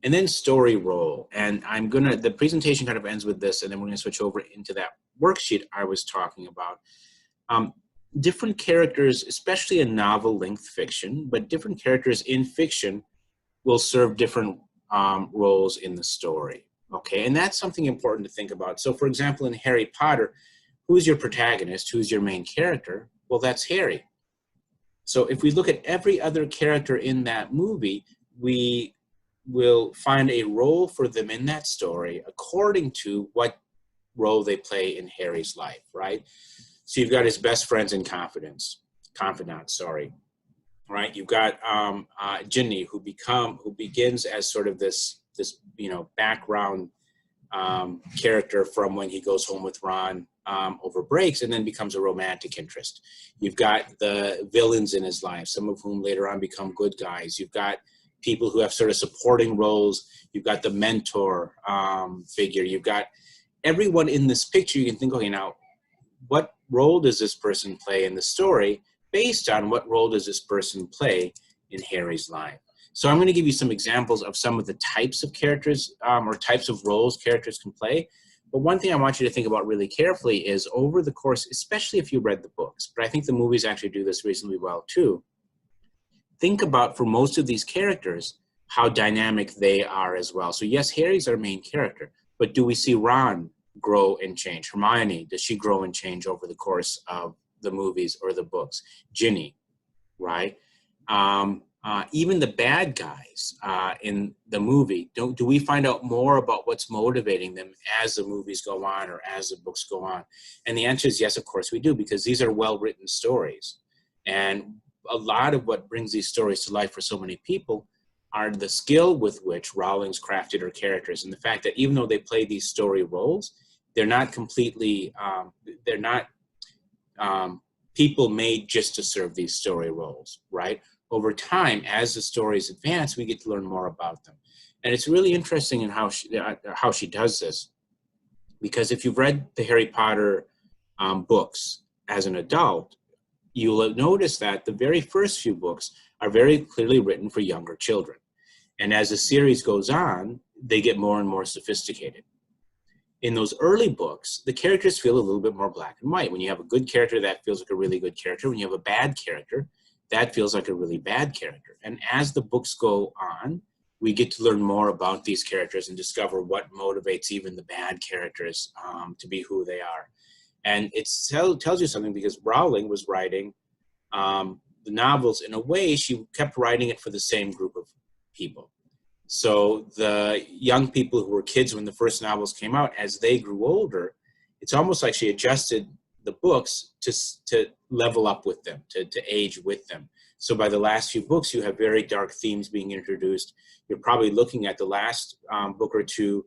And then story role. And the presentation kind of ends with this, and then we're gonna switch over into that worksheet I was talking about. Different characters, especially in novel-length fiction, but different characters in fiction will serve different roles in the story, okay? And that's something important to think about. So for example, in Harry Potter, who's your protagonist? Who's your main character? Well, that's Harry. So if we look at every other character in that movie, we will find a role for them in that story according to what role they play in Harry's life, right? So you've got his best friends and confidants, right? You've got Ginny, who begins as sort of this background character from when he goes home with Ron over breaks, and then becomes a romantic interest. You've got the villains in his life, some of whom later on become good guys. You've got people who have sort of supporting roles. You've got the mentor figure. You've got everyone in this picture. You can think, okay, now what role does this person play in the story based on what role does this person play in Harry's life? So I'm going to give you some examples of some of the types of characters or types of roles characters can play. But one thing I want you to think about really carefully is over the course, especially if you read the books, but I think the movies actually do this reasonably well too. Think about, for most of these characters, how dynamic they are as well. So yes, Harry's our main character, but do we see Ron grow and change? Hermione, does she grow and change over the course of the movies or the books? Ginny, right? Even the bad guys in the movie, do we find out more about what's motivating them as the movies go on or as the books go on? And the answer is yes, of course we do, because these are well-written stories. And a lot of what brings these stories to life for so many people are the skill with which Rowling's crafted her characters, and the fact that even though they play these story roles, they're not completely, they're not people made just to serve these story roles, right? Over time, as the stories advance, we get to learn more about them. And it's really interesting in how she does this, because if you've read the Harry Potter books as an adult, you'll notice that the very first few books are very clearly written for younger children. And as the series goes on, they get more and more sophisticated. In those early books, the characters feel a little bit more black and white. When you have a good character, that feels like a really good character. When you have a bad character, that feels like a really bad character. And as the books go on, we get to learn more about these characters and discover what motivates even the bad characters to be who they are. And it tells you something, because Rowling was writing the novels in a way, she kept writing it for the same group of people. So the young people who were kids when the first novels came out, as they grew older, it's almost like she adjusted the books to level up with them, to age with them. So by the last few books, you have very dark themes being introduced. You're probably looking at the last book or two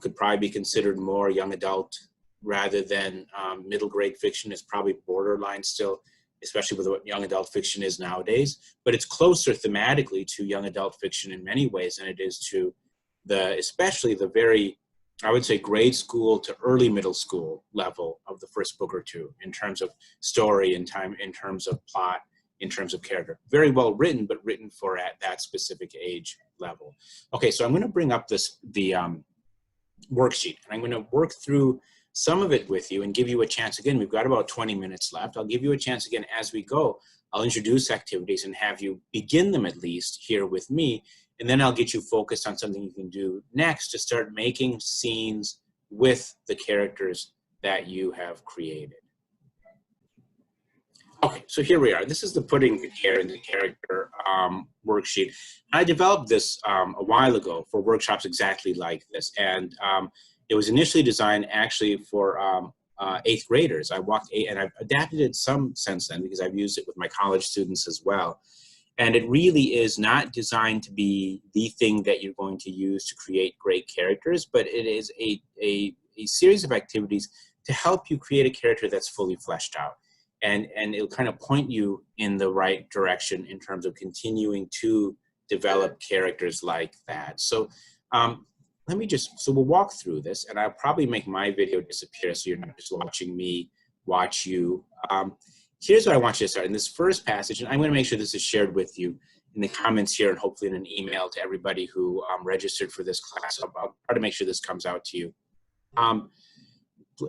could probably be considered more young adult rather than middle grade fiction. Is probably borderline still, especially with what young adult fiction is nowadays. But it's closer thematically to young adult fiction in many ways than it is to especially the very, I would say, grade school to early middle school level of the first book or two, in terms of story and time, in terms of plot, in terms of character. Very well written, but written for at that specific age level. Okay, so I'm going to bring up the worksheet, and I'm going to work through some of it with you and give you a chance. Again, we've got about 20 minutes left. I'll give you a chance again as we go. I'll introduce activities and have you begin them at least here with me, and then I'll get you focused on something you can do next to start making scenes with the characters that you have created. Okay, so here we are. This is the putting the character worksheet. I developed this a while ago for workshops exactly like this, and it was initially designed actually for 8th graders. And I've adapted it some since then, because I've used it with my college students as well. And it really is not designed to be the thing that you're going to use to create great characters, but it is a series of activities to help you create a character that's fully fleshed out. And it'll kind of point you in the right direction in terms of continuing to develop characters like that. So so we'll walk through this, and I'll probably make my video disappear so you're not just watching me watch you. Here's what I want you to start in this first passage, and I'm going to make sure this is shared with you in the comments here, and hopefully in an email to everybody who registered for this class. I'll try to make sure this comes out to you.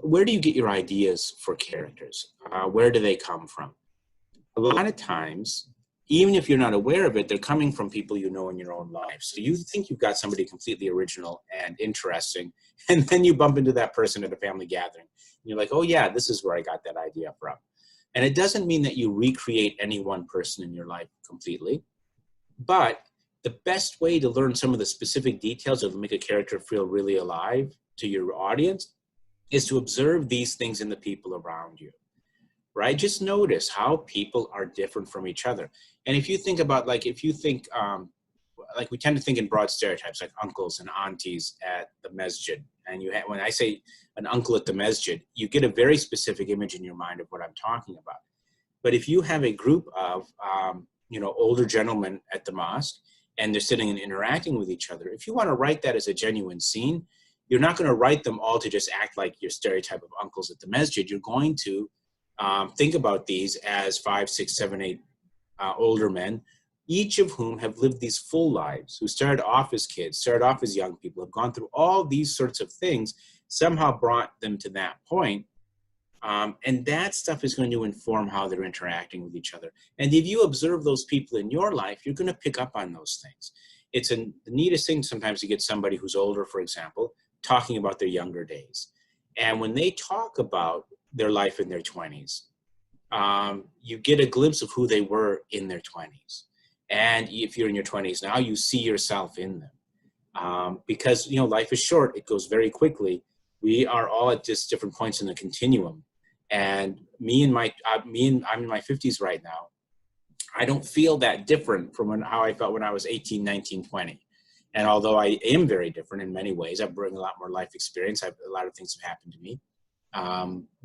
Where do you get your ideas for characters? Where do they come from? A lot of times, even if you're not aware of it, they're coming from people you know in your own life. So you think you've got somebody completely original and interesting, and then you bump into that person at a family gathering. And you're like, oh yeah, this is where I got that idea from. And it doesn't mean that you recreate any one person in your life completely, but the best way to learn some of the specific details that will make a character feel really alive to your audience is to observe these things in the people around you. Right? Just notice how people are different from each other. And if you think about, like we tend to think in broad stereotypes, like uncles and aunties at the masjid. And when I say an uncle at the masjid, you get a very specific image in your mind of what I'm talking about. But if you have a group of, older gentlemen at the mosque, and they're sitting and interacting with each other, if you want to write that as a genuine scene, you're not going to write them all to just act like your stereotype of uncles at the masjid. You're going to think about these as 5, 6, 7, 8 older men, each of whom have lived these full lives, who started off as kids, started off as young people, have gone through all these sorts of things, somehow brought them to that point. And that stuff is going to inform how they're interacting with each other. And if you observe those people in your life, you're going to pick up on those things. It's the neatest thing sometimes to get somebody who's older, for example, talking about their younger days. And when they talk about their life in their 20s, you get a glimpse of who they were in their 20s. And if you're in your 20s now, you see yourself in them. Because, life is short. It goes very quickly. We are all at just different points in the continuum. And I'm in my 50s right now. I don't feel that different from how I felt when I was 18, 19, 20. And although I am very different in many ways, I bring a lot more life experience. A lot of things have happened to me,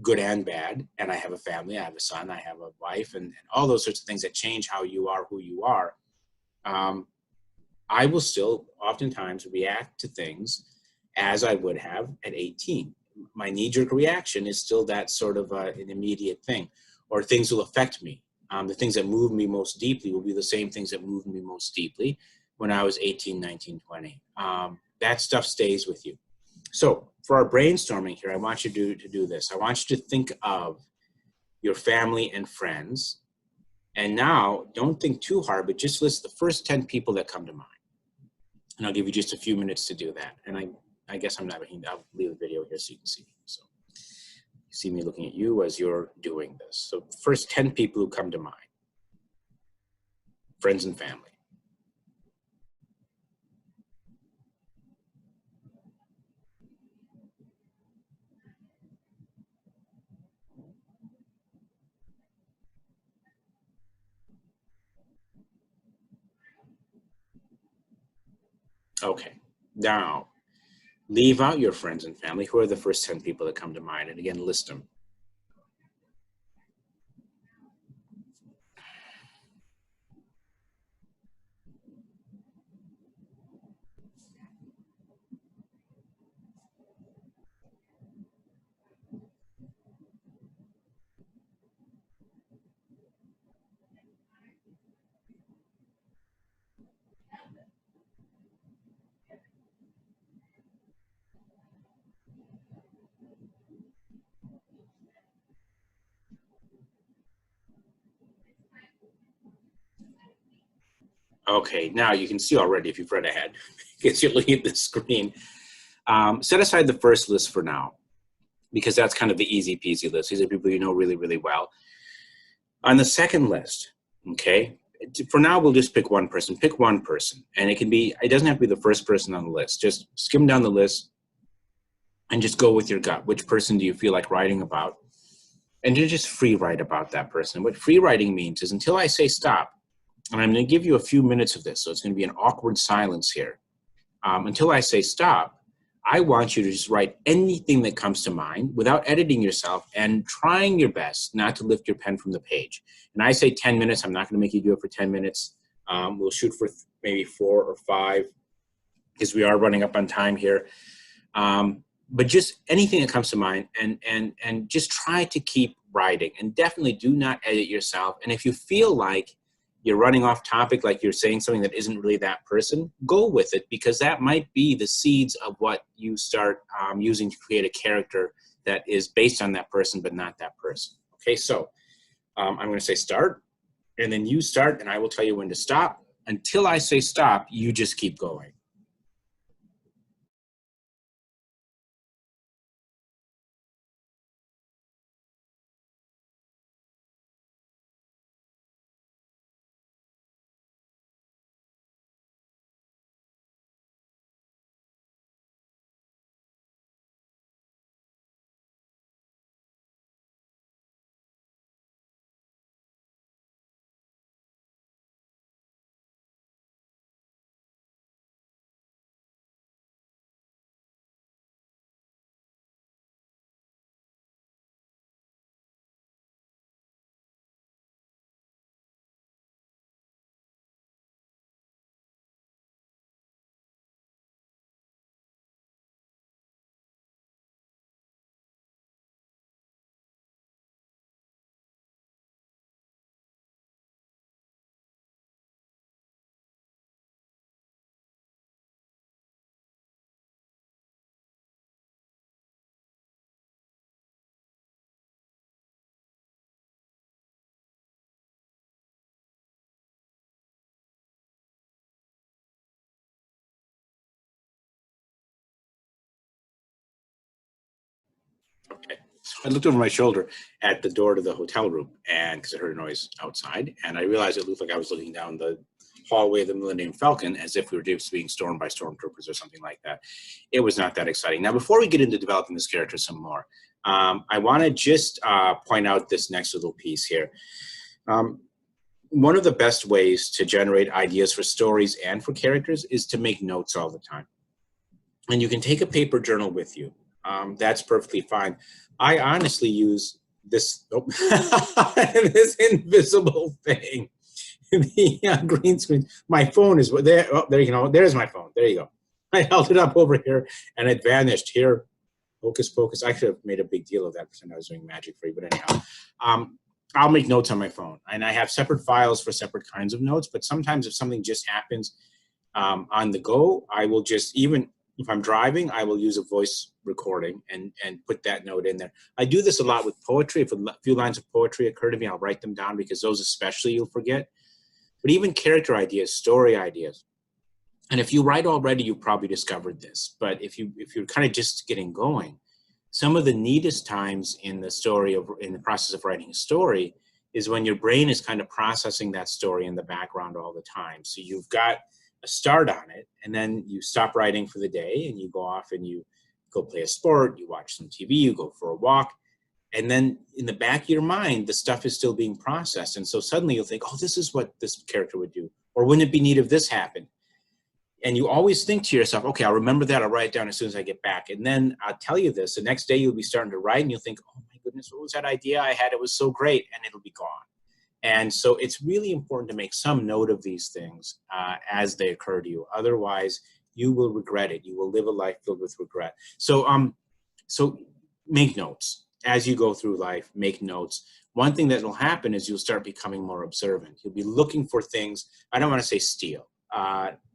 good and bad. And I have a family, I have a son, I have a wife, and all those sorts of things that change how you are, who you are. I will still oftentimes react to things as I would have at 18. My knee-jerk reaction is still that sort of an immediate thing, or things will affect me. The things that move me most deeply will be the same things that moved me most deeply when I was 18, 19, 20. That stuff stays with you. So for our brainstorming here, I want you to do this. I want you to think of your family and friends. And now, don't think too hard, but just list the first 10 people that come to mind. And I'll give you just a few minutes to do that. And I guess I'll leave the video here so you can see. So you see me looking at you as you're doing this. So first 10 people who come to mind. Friends and family. Okay, now leave out your friends and family. Who are the first 10 people that come to mind? And again, list them. Okay, now you can see already if you've read ahead, because you're looking at the screen. Set aside the first list for now, because that's kind of the easy peasy list. These are people you know really, really well. On the second list, okay, for now we'll just pick one person. Pick one person, and it doesn't have to be the first person on the list. Just skim down the list and just go with your gut. Which person do you feel like writing about? And you just free write about that person. What free writing means is until I say stop, and I'm going to give you a few minutes of this, so it's going to be an awkward silence here. Until I say stop, I want you to just write anything that comes to mind without editing yourself and trying your best not to lift your pen from the page. And I say 10 minutes. I'm not going to make you do it for 10 minutes. We'll shoot for maybe 4 or 5 because we are running up on time here. But just anything that comes to mind and just try to keep writing. And definitely do not edit yourself. And if you feel like you're running off topic, like you're saying something that isn't really that person, go with it, because that might be the seeds of what you start using to create a character that is based on that person, but not that person. Okay, so I'm going to say start, and then you start, and I will tell you when to stop. Until I say stop, you just keep going. Okay. I looked over my shoulder at the door to the hotel room, and because I heard a noise outside, and I realized it looked like I was looking down the hallway of the Millennium Falcon as if we were just being stormed by stormtroopers or something like that. It was not that exciting. Now, before we get into developing this character some more, I want to just point out this next little piece here. one of the best ways to generate ideas for stories and for characters is to make notes all the time. And you can take a paper journal with you. That's perfectly fine. I honestly use this, this invisible thing, the green screen. My phone is there. Oh, there you go. There's my phone. There you go. I held it up over here and it vanished here. Hocus pocus. I could have made a big deal of that percent I was doing magic for you, but anyhow. I'll make notes on my phone, and I have separate files for separate kinds of notes, but sometimes if something just happens on the go, I will just, even if I'm driving, I will use a voice recording and put that note in there. I do this a lot with poetry. If a few lines of poetry occur to me, I'll write them down because those especially you'll forget. But even character ideas, story ideas. And if you write already, you probably discovered this. But if you're kind of just getting going, some of the neatest times in the process of writing a story is when your brain is kind of processing that story in the background all the time. So you've got a start on it, and then you stop writing for the day and you go off and you go play a sport, you watch some TV, you go for a walk, and then in the back of your mind, the stuff is still being processed. And so suddenly you'll think, oh, this is what this character would do. Or wouldn't it be neat if this happened? And you always think to yourself, okay, I'll remember that. I'll write it down as soon as I get back. And then I'll tell you this, the next day you'll be starting to write and you'll think, oh my goodness, what was that idea I had? It was so great. And it'll be gone. And so it's really important to make some note of these things as they occur to you. Otherwise, you will regret it. You will live a life filled with regret. So make notes. As you go through life, make notes. One thing that will happen is you'll start becoming more observant. You'll be looking for things. I don't want to say steal.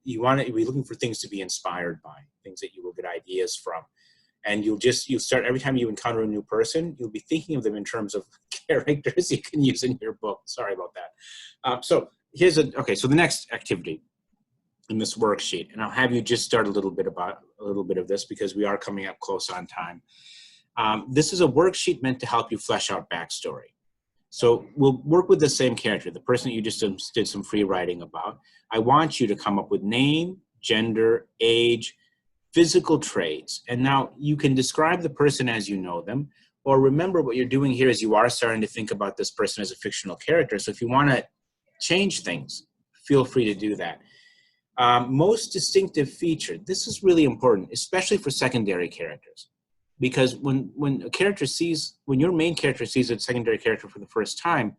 You want to be looking for things to be inspired by, things that you will get ideas from. And you'll start, every time you encounter a new person, you'll be thinking of them in terms of characters you can use in your book. Sorry about that. So the next activity in this worksheet, and I'll have you just start a little bit of this because we are coming up close on time. This is a worksheet meant to help you flesh out backstory. So we'll work with the same character, the person that you just did some free writing about. I want you to come up with name, gender, age, physical traits. And now you can describe the person as you know them, or remember what you're doing here is you are starting to think about this person as a fictional character. So if you want to change things, feel free to do that. Most distinctive feature, this is really important, especially for secondary characters. Because when your main character sees a secondary character for the first time,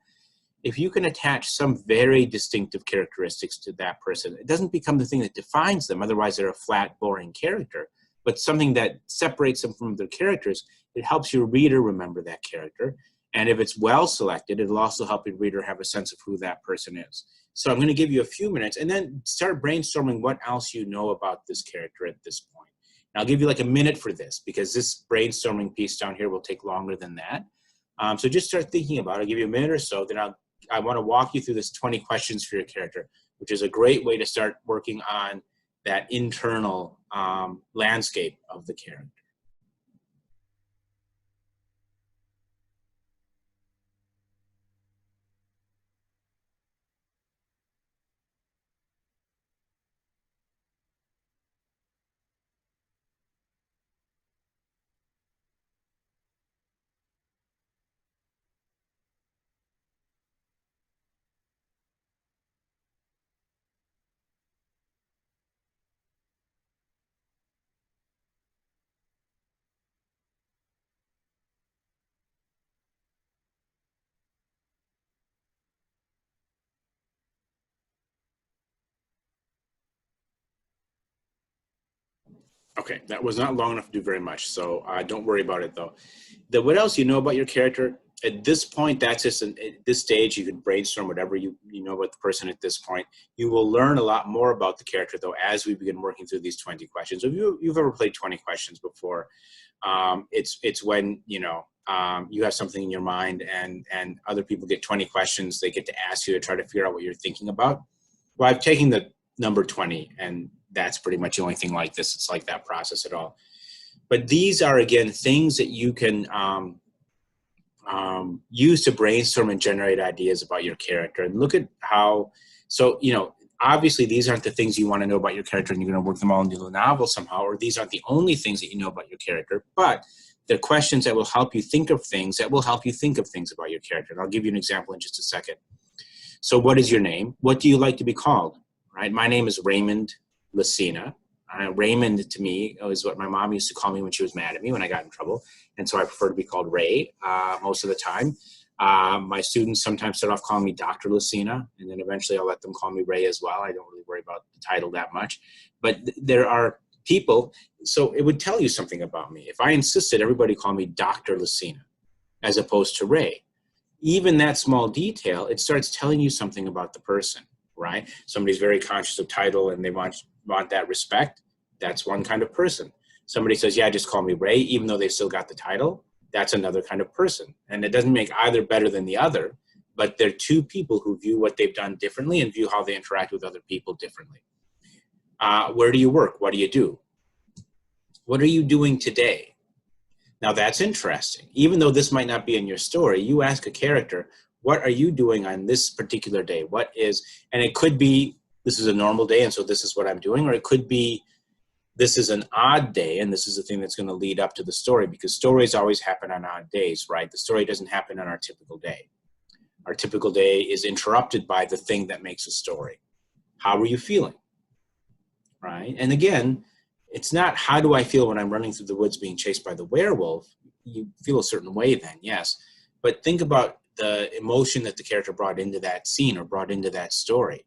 if you can attach some very distinctive characteristics to that person, it doesn't become the thing that defines them. Otherwise, they're a flat, boring character. But something that separates them from their characters, it helps your reader remember that character. And if it's well selected, it'll also help your reader have a sense of who that person is. So I'm going to give you a few minutes and then start brainstorming what else you know about this character at this point. And I'll give you like a minute for this because this brainstorming piece down here will take longer than that. So just start thinking about it. I'll give you a minute or so, then I want to walk you through this 20 questions for your character, which is a great way to start working on that internal landscape of the character. Okay, that was not long enough to do very much, so don't worry about it though. What else you know about your character? At this point, that's just at this stage, you can brainstorm whatever you know about the person at this point. You will learn a lot more about the character though as we begin working through these 20 questions. If you've ever played 20 questions before, it's when you have something in your mind and other people get 20 questions, they get to ask you to try to figure out what you're thinking about. Well, I've taken the number 20 and that's pretty much the only thing like this. It's like that process at all. But these are, again, things that you can use to brainstorm and generate ideas about your character. And look at how, obviously these aren't the things you want to know about your character and you're going to work them all into the novel somehow, or these aren't the only things that you know about your character, but they're questions that will help you think of things that will help you think of things about your character. And I'll give you an example in just a second. So what is your name? What do you like to be called? Right? My name is Raymond Lacina. Raymond to me is what my mom used to call me when she was mad at me when I got in trouble. And so I prefer to be called Ray most of the time. My students sometimes start off calling me Dr. Lacina, and then eventually I'll let them call me Ray as well. I don't really worry about the title that much. But there are people, so it would tell you something about me. If I insisted everybody call me Dr. Lacina as opposed to Ray, even that small detail, it starts telling you something about the person, right? Somebody's very conscious of title and they want that respect. That's one kind of person. Somebody says, yeah, just call me Ray, even though they still got the title. That's another kind of person. And it doesn't make either better than the other, but they're two people who view what they've done differently and view how they interact with other people differently. Where do you work? What do you do? What are you doing today? Now that's interesting. Even though this might not be in your story, you ask a character, what are you doing on this particular day? What is, and it could be, this is a normal day and so this is what I'm doing, or it could be, this is an odd day and this is the thing that's going to lead up to the story, because stories always happen on odd days, right? The story doesn't happen on our typical day. Our typical day is interrupted by the thing that makes a story. How are you feeling? Right? And again, it's not how do I feel when I'm running through the woods being chased by the werewolf. You feel a certain way then, yes. But think about the emotion that the character brought into that scene or brought into that story,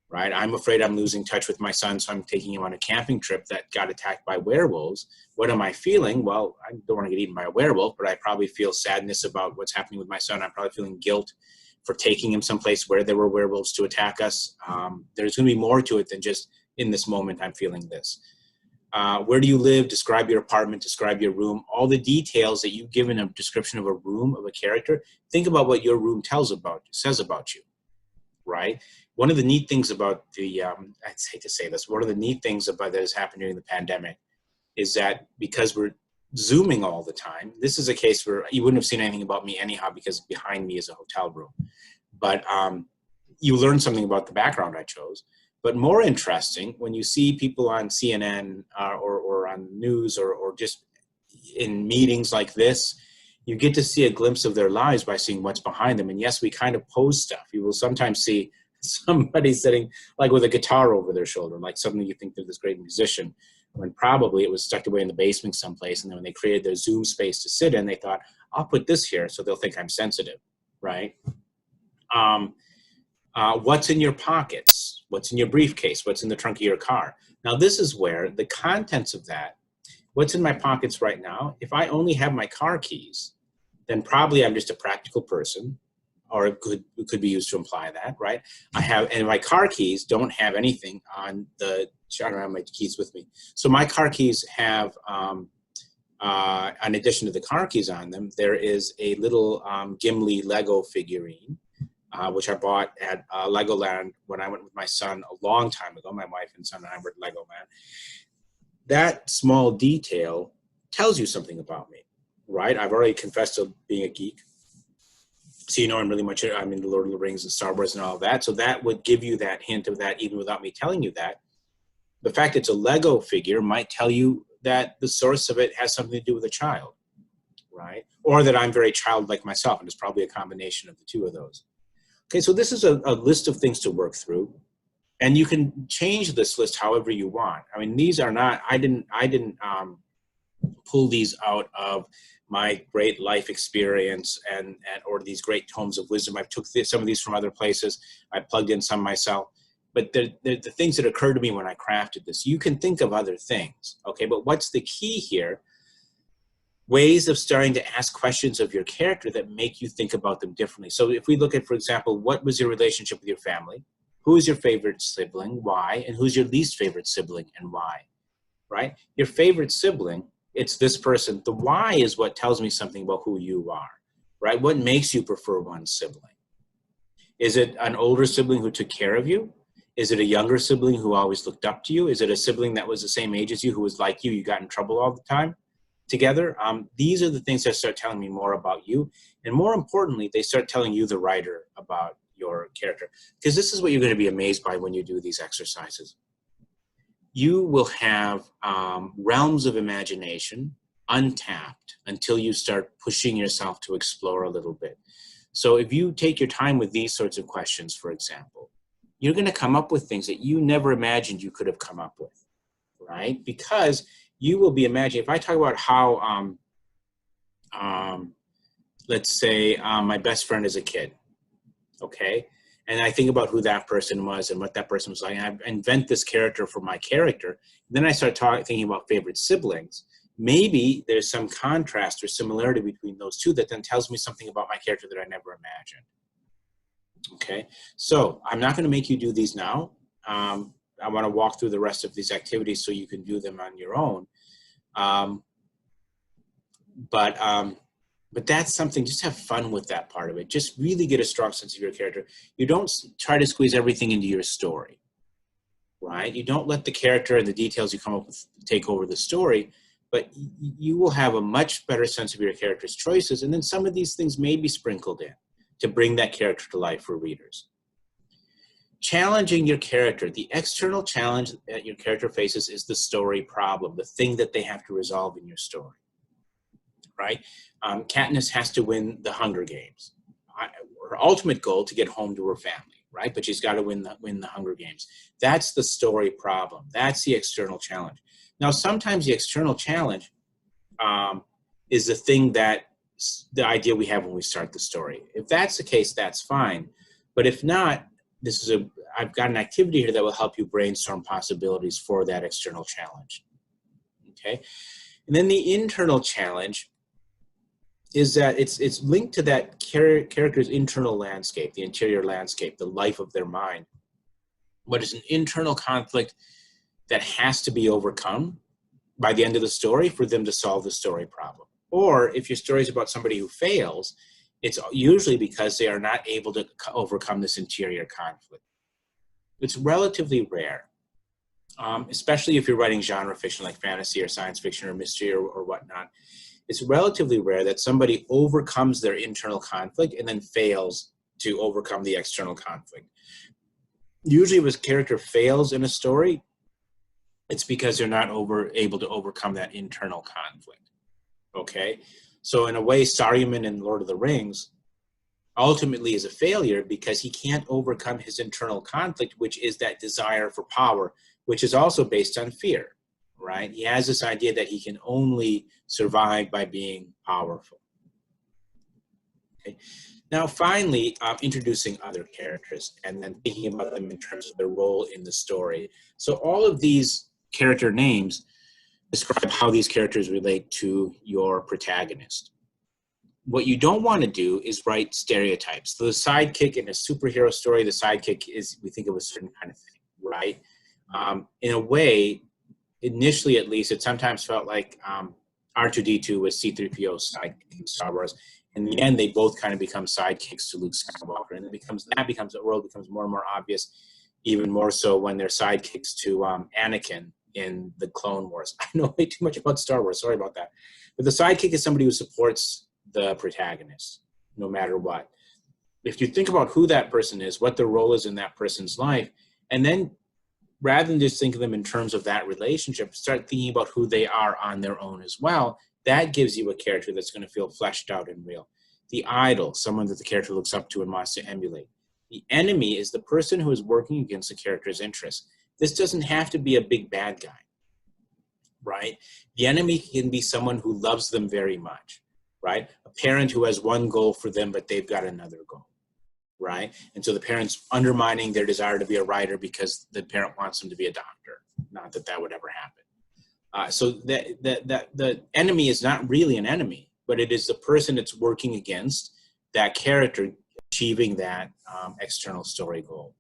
right? I'm afraid I'm losing touch with my son, so I'm taking him on a camping trip that got attacked by werewolves. What am I feeling? Well, I don't want to get eaten by a werewolf, but I probably feel sadness about what's happening with my son. I'm probably feeling guilt for taking him someplace where there were werewolves to attack us. There's going to be more to it than just in this moment I'm feeling this. Where do you live? Describe your apartment, describe your room. All the details that you give in a description of a room, of a character, think about what your room says about you, right? One of the neat things about the, I hate to say this, one of the neat things about that has happened during the pandemic is that because we're Zooming all the time, this is a case where you wouldn't have seen anything about me anyhow because behind me is a hotel room. But you learn something about the background I chose. But more interesting, when you see people on CNN or on news or just in meetings like this, you get to see a glimpse of their lives by seeing what's behind them. And yes, we kind of pose stuff. You will sometimes see somebody sitting like with a guitar over their shoulder, like suddenly you think they're this great musician, when probably it was stuck away in the basement someplace. And then when they created their Zoom space to sit in, they thought, I'll put this here so they'll think I'm sensitive, right? What's in your pockets? What's in your briefcase? What's in the trunk of your car? Now, this is where the contents of that, what's in my pockets right now, if I only have my car keys, then probably I'm just a practical person, or it could be used to imply that, right? And my car keys don't have anything on I don't have my keys with me. So my car keys have, in addition to the car keys on them, there is a little Gimli Lego figurine, which I bought at Legoland when I went with my son a long time ago. My wife and son and I were at Legoland. That small detail tells you something about me, right? I've already confessed to being a geek. So you know I'm into Lord of the Rings and Star Wars and all of that. So that would give you that hint of that even without me telling you that. The fact it's a Lego figure might tell you that the source of it has something to do with a child, right? Or that I'm very childlike myself, and it's probably a combination of the two of those. Okay, so this is a list of things to work through, and you can change this list however you want. I mean, these are not, I didn't pull these out of my great life experience or these great tomes of wisdom. I took some of these from other places. I plugged in some myself, but they're the things that occurred to me when I crafted this. You can think of other things, okay, but what's the key here? Ways of starting to ask questions of your character that make you think about them differently. So if we look at, for example, what was your relationship with your family? Who is your favorite sibling? Why? And who's your least favorite sibling and why? Right? Your favorite sibling, it's this person. The why is what tells me something about who you are, right? What makes you prefer one sibling? Is it an older sibling who took care of you? Is it a younger sibling who always looked up to you? Is it a sibling that was the same age as you who was like you got in trouble all the time? Together, these are the things that start telling me more about you. And more importantly, they start telling you, the writer, about your character. Because this is what you're going to be amazed by when you do these exercises. You will have realms of imagination untapped until you start pushing yourself to explore a little bit. So if you take your time with these sorts of questions, for example, you're going to come up with things that you never imagined you could have come up with, right? Because you will be imagining, if I talk about how, let's say my best friend is a kid, okay? And I think about who that person was and what that person was like, and I invent this character for my character. Then I start thinking about favorite siblings. Maybe there's some contrast or similarity between those two that then tells me something about my character that I never imagined. Okay, so I'm not going to make you do these now. I want to walk through the rest of these activities so you can do them on your own. But that's something, just have fun with that part of it. Just really get a strong sense of your character. You don't try to squeeze everything into your story, right? You don't let the character and the details you come up with take over the story, but you will have a much better sense of your character's choices. And then some of these things may be sprinkled in to bring that character to life for readers. Challenging your character. The external challenge that your character faces is the story problem, the thing that they have to resolve in your story, right? Katniss has to win the Hunger Games. Her ultimate goal to get home to her family, right? But she's got to win the Hunger Games. That's the story problem. That's the external challenge. Now, sometimes the external challenge is the thing that the idea we have when we start the story. If that's the case, that's fine. But if not, I've got an activity here that will help you brainstorm possibilities for that external challenge. Okay, and then the internal challenge is that it's linked to that character's internal landscape, the interior landscape, the life of their mind. But it's an internal conflict that has to be overcome by the end of the story for them to solve the story problem. Or if your story is about somebody who fails, it's usually because they are not able to overcome this interior conflict. It's relatively rare, especially if you're writing genre fiction like fantasy or science fiction or mystery or whatnot. It's relatively rare that somebody overcomes their internal conflict and then fails to overcome the external conflict. Usually if a character fails in a story, it's because they're not able to overcome that internal conflict, okay? So in a way, Saruman in Lord of the Rings ultimately is a failure because he can't overcome his internal conflict, which is that desire for power, which is also based on fear, right? He has this idea that he can only survive by being powerful. Okay. Now, finally, introducing other characters and then thinking about them in terms of their role in the story. So all of these character names describe how these characters relate to your protagonist. What you don't want to do is write stereotypes. So the sidekick in a superhero story, the sidekick is, we think of a certain kind of thing, right? In a way, initially at least, it sometimes felt like R2-D2 was C-3PO's sidekick in Star Wars. In the end, they both kind of become sidekicks to Luke Skywalker, and the world becomes more and more obvious, even more so when they're sidekicks to Anakin in the Clone Wars. I know way too much about Star Wars, sorry about that. But the sidekick is somebody who supports the protagonist, no matter what. If you think about who that person is, what their role is in that person's life, and then rather than just think of them in terms of that relationship, start thinking about who they are on their own as well. That gives you a character that's going to feel fleshed out and real. The idol, someone that the character looks up to and wants to emulate. The enemy is the person who is working against the character's interests. This doesn't have to be a big bad guy, right? The enemy can be someone who loves them very much, right? A parent who has one goal for them, but they've got another goal, right? And so the parent's undermining their desire to be a writer because the parent wants them to be a doctor. Not that that would ever happen. So the enemy is not really an enemy, but it is the person that's working against that character achieving that external story goal.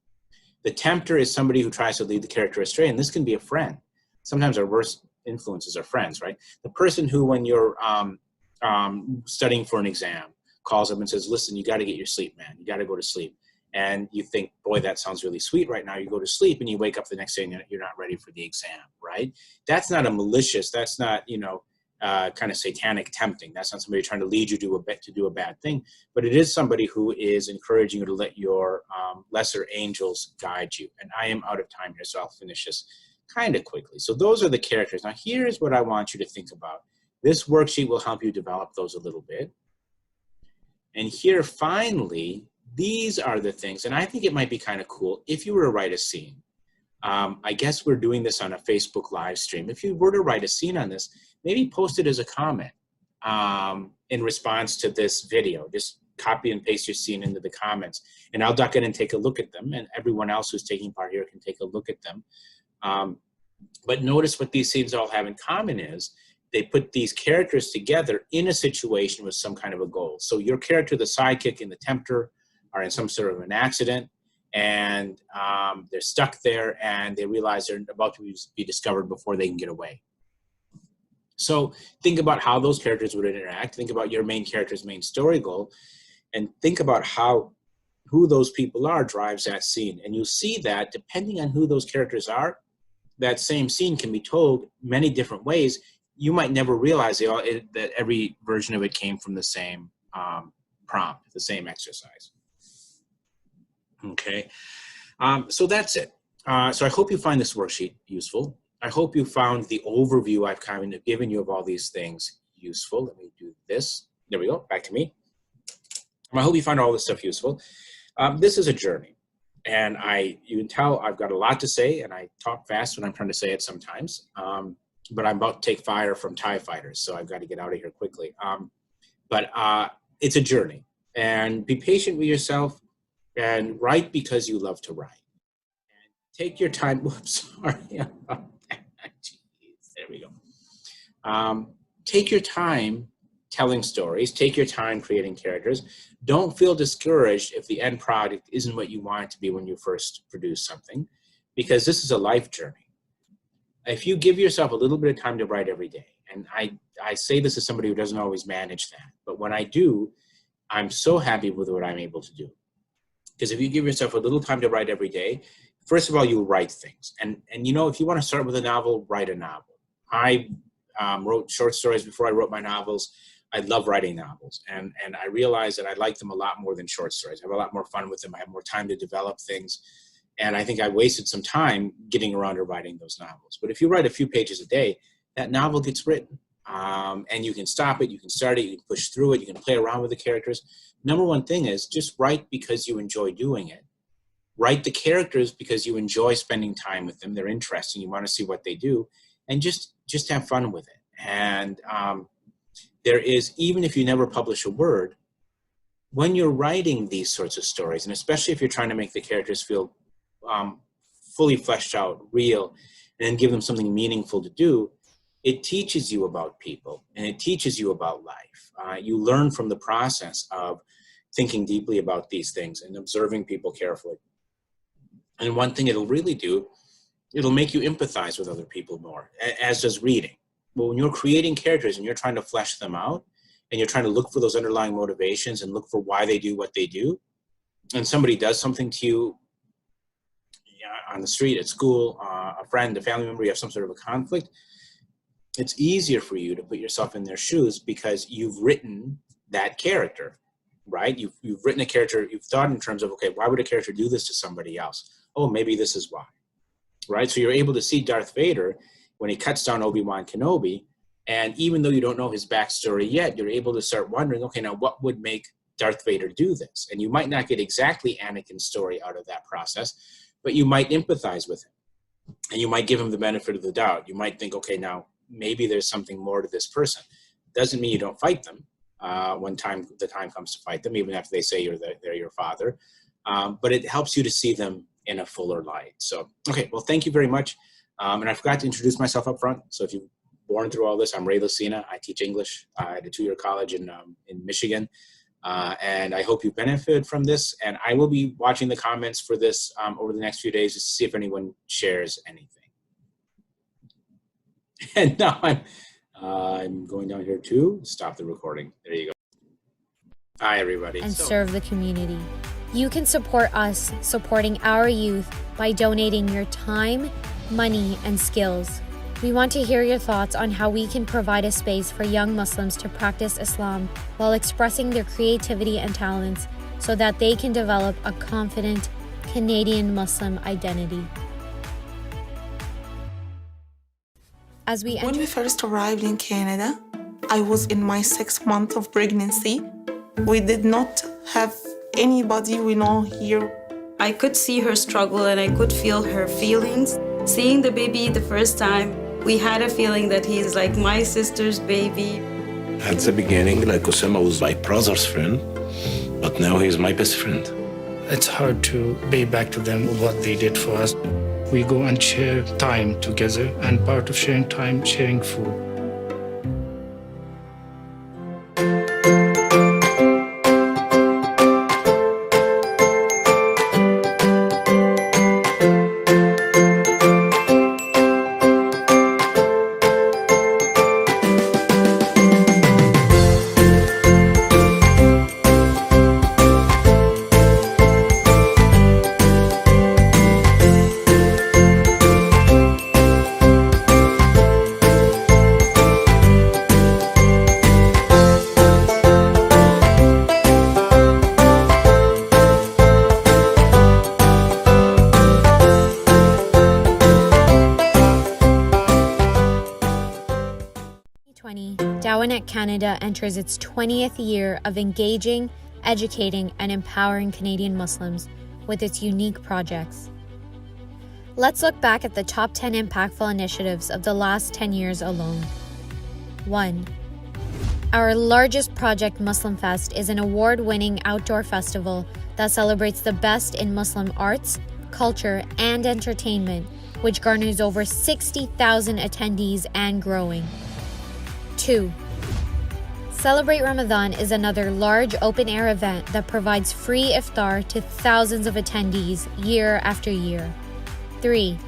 The tempter is somebody who tries to lead the character astray, and this can be a friend. Sometimes our worst influences are friends, right? The person who, when you're studying for an exam, calls up and says, listen, you got to get your sleep, man. You got to go to sleep. And you think, boy, that sounds really sweet right now. You go to sleep and you wake up the next day and you're not ready for the exam, right? That's not a malicious, that's not, kind of satanic tempting. That's not somebody trying to lead you to do a bad thing, but it is somebody who is encouraging you to let your lesser angels guide you. And I am out of time here, so I'll finish this kind of quickly. So those are the characters. Now, here's what I want you to think about. This worksheet will help you develop those a little bit. And here, finally, these are the things, and I think it might be kind of cool if you were to write a scene. I guess we're doing this on a Facebook live stream. If you were to write a scene on this, maybe post it as a comment in response to this video. Just copy and paste your scene into the comments, and I'll duck in and take a look at them, and everyone else who's taking part here can take a look at them. But notice what these scenes all have in common is they put these characters together in a situation with some kind of a goal. So your character, the sidekick and the tempter, are in some sort of an accident, and they're stuck there, and they realize they're about to be discovered before they can get away. So think about how those characters would interact. Think about your main character's main story goal, and think about who those people are drives that scene. And you'll see that depending on who those characters are, that same scene can be told many different ways. You might never realize that every version of it came from the same prompt, the same exercise. Okay, so that's it. So I hope you find this worksheet useful. I hope you found the overview I've kind of given you of all these things useful. Let me do this. There we go, back to me. I hope you find all this stuff useful. This is a journey, and you can tell I've got a lot to say, and I talk fast when I'm trying to say it sometimes. But I'm about to take fire from TIE fighters, so I've got to get out of here quickly. But it's a journey, and be patient with yourself, and write because you love to write. And take your time. Whoops, sorry. Jeez, there we go. Take your time telling stories. Take your time creating characters. Don't feel discouraged if the end product isn't what you want it to be when you first produce something, because this is a life journey. If you give yourself a little bit of time to write every day, and I say this as somebody who doesn't always manage that, but when I do, I'm so happy with what I'm able to do. Because if you give yourself a little time to write every day, first of all, you'll write things. And you know, if you want to start with a novel, write a novel. I wrote short stories before I wrote my novels. I love writing novels. And I realized that I like them a lot more than short stories. I have a lot more fun with them. I have more time to develop things. And I think I wasted some time getting around to writing those novels. But if you write a few pages a day, that novel gets written. And you can stop it, you can start it, you can push through it, you can play around with the characters. Number one thing is just write because you enjoy doing it. Write the characters because you enjoy spending time with them. They're interesting, you want to see what they do, and just have fun with it. And there is, even if you never publish a word, when you're writing these sorts of stories, and especially if you're trying to make the characters feel fully fleshed out, real, and then give them something meaningful to do, it teaches you about people, and it teaches you about life. You learn from the process of thinking deeply about these things and observing people carefully. And one thing it'll really do, it'll make you empathize with other people more, as does reading. Well, when you're creating characters and you're trying to flesh them out, and you're trying to look for those underlying motivations and look for why they do what they do, and somebody does something to you on the street, at school, a friend, a family member, you have some sort of a conflict, it's easier for you to put yourself in their shoes because you've written that character, right? You've written a character, you've thought in terms of, okay, why would a character do this to somebody else? Oh, maybe this is why, right? So you're able to see Darth Vader when he cuts down Obi-Wan Kenobi, and even though you don't know his backstory yet, you're able to start wondering, okay, now what would make Darth Vader do this? And you might not get exactly Anakin's story out of that process, but you might empathize with him, and you might give him the benefit of the doubt. You might think, okay, now maybe there's something more to this person. Doesn't mean you don't fight them when the time comes to fight them, even after they say they're your father. But it helps you to see them in a fuller light. So, okay, well, thank you very much. And I forgot to introduce myself up front. So if you've born through all this, I'm Ray Lacina. I teach English at a 2-year college in Michigan. And I hope you benefit from this. And I will be watching the comments for this over the next few days just to see if anyone shares anything. And now I'm going down here to stop the recording. There you go. Hi, everybody. And serve the community. You can support us supporting our youth by donating your time, money, and skills. We want to hear your thoughts on how we can provide a space for young Muslims to practice Islam while expressing their creativity and talents so that they can develop a confident Canadian Muslim identity. When we first arrived in Canada, I was in my 6th month of pregnancy. We did not have anybody we know here. I could see her struggle and I could feel her feelings. Seeing the baby the first time, we had a feeling that he's like my sister's baby. At the beginning, like Osama was my brother's friend, but now he's my best friend. It's hard to pay back to them what they did for us. We go and share time together, and part of sharing time, sharing food. Dawanet Canada enters its 20th year of engaging, educating, and empowering Canadian Muslims with its unique projects. Let's look back at the top 10 impactful initiatives of the last 10 years alone. 1. Our largest project, Muslim Fest, is an award-winning outdoor festival that celebrates the best in Muslim arts, culture, and entertainment, which garners over 60,000 attendees and growing. 2. Celebrate Ramadan is another large open-air event that provides free iftar to thousands of attendees year after year. 3.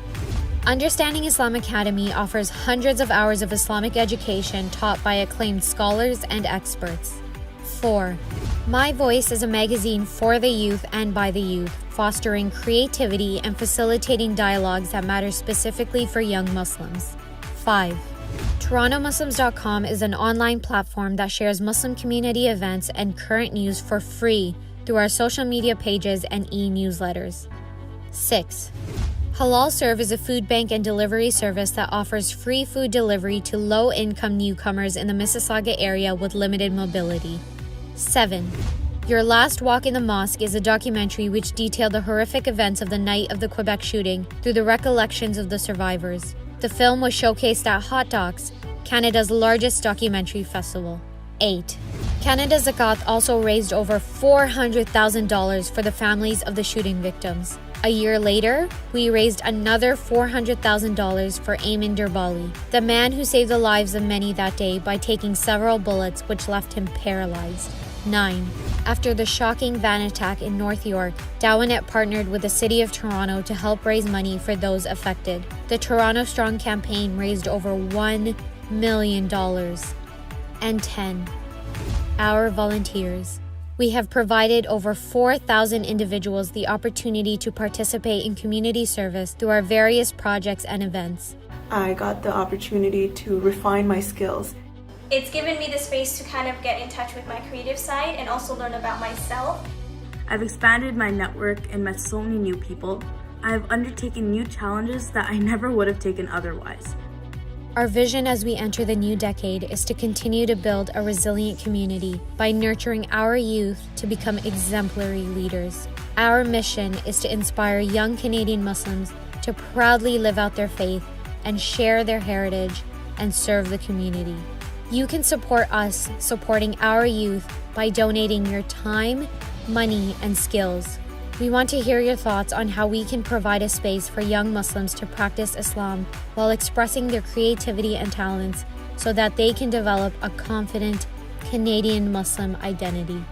Understanding Islam Academy offers hundreds of hours of Islamic education taught by acclaimed scholars and experts. 4. My Voice is a magazine for the youth and by the youth, fostering creativity and facilitating dialogues that matter specifically for young Muslims. 5. TorontoMuslims.com is an online platform that shares Muslim community events and current news for free through our social media pages and e-newsletters. 6. Halal Serve is a food bank and delivery service that offers free food delivery to low-income newcomers in the Mississauga area with limited mobility. 7. Your Last Walk in the Mosque is a documentary which detailed the horrific events of the night of the Quebec shooting through the recollections of the survivors. The film was showcased at Hot Docs, Canada's largest documentary festival. 8. Canada Zakat also raised over $400,000 for the families of the shooting victims. A year later, we raised another $400,000 for Ayman Dirbali, the man who saved the lives of many that day by taking several bullets which left him paralyzed. 9. After the shocking van attack in North York, Dawanet partnered with the City of Toronto to help raise money for those affected. The Toronto Strong campaign raised over $1 million. And 10. Our volunteers. We have provided over 4,000 individuals the opportunity to participate in community service through our various projects and events. I got the opportunity to refine my skills. It's given me the space to kind of get in touch with my creative side and also learn about myself. I've expanded my network and met so many new people. I've undertaken new challenges that I never would have taken otherwise. Our vision as we enter the new decade is to continue to build a resilient community by nurturing our youth to become exemplary leaders. Our mission is to inspire young Canadian Muslims to proudly live out their faith and share their heritage and serve the community. You can support us supporting our youth by donating your time, money, and skills. We want to hear your thoughts on how we can provide a space for young Muslims to practice Islam while expressing their creativity and talents so that they can develop a confident Canadian Muslim identity.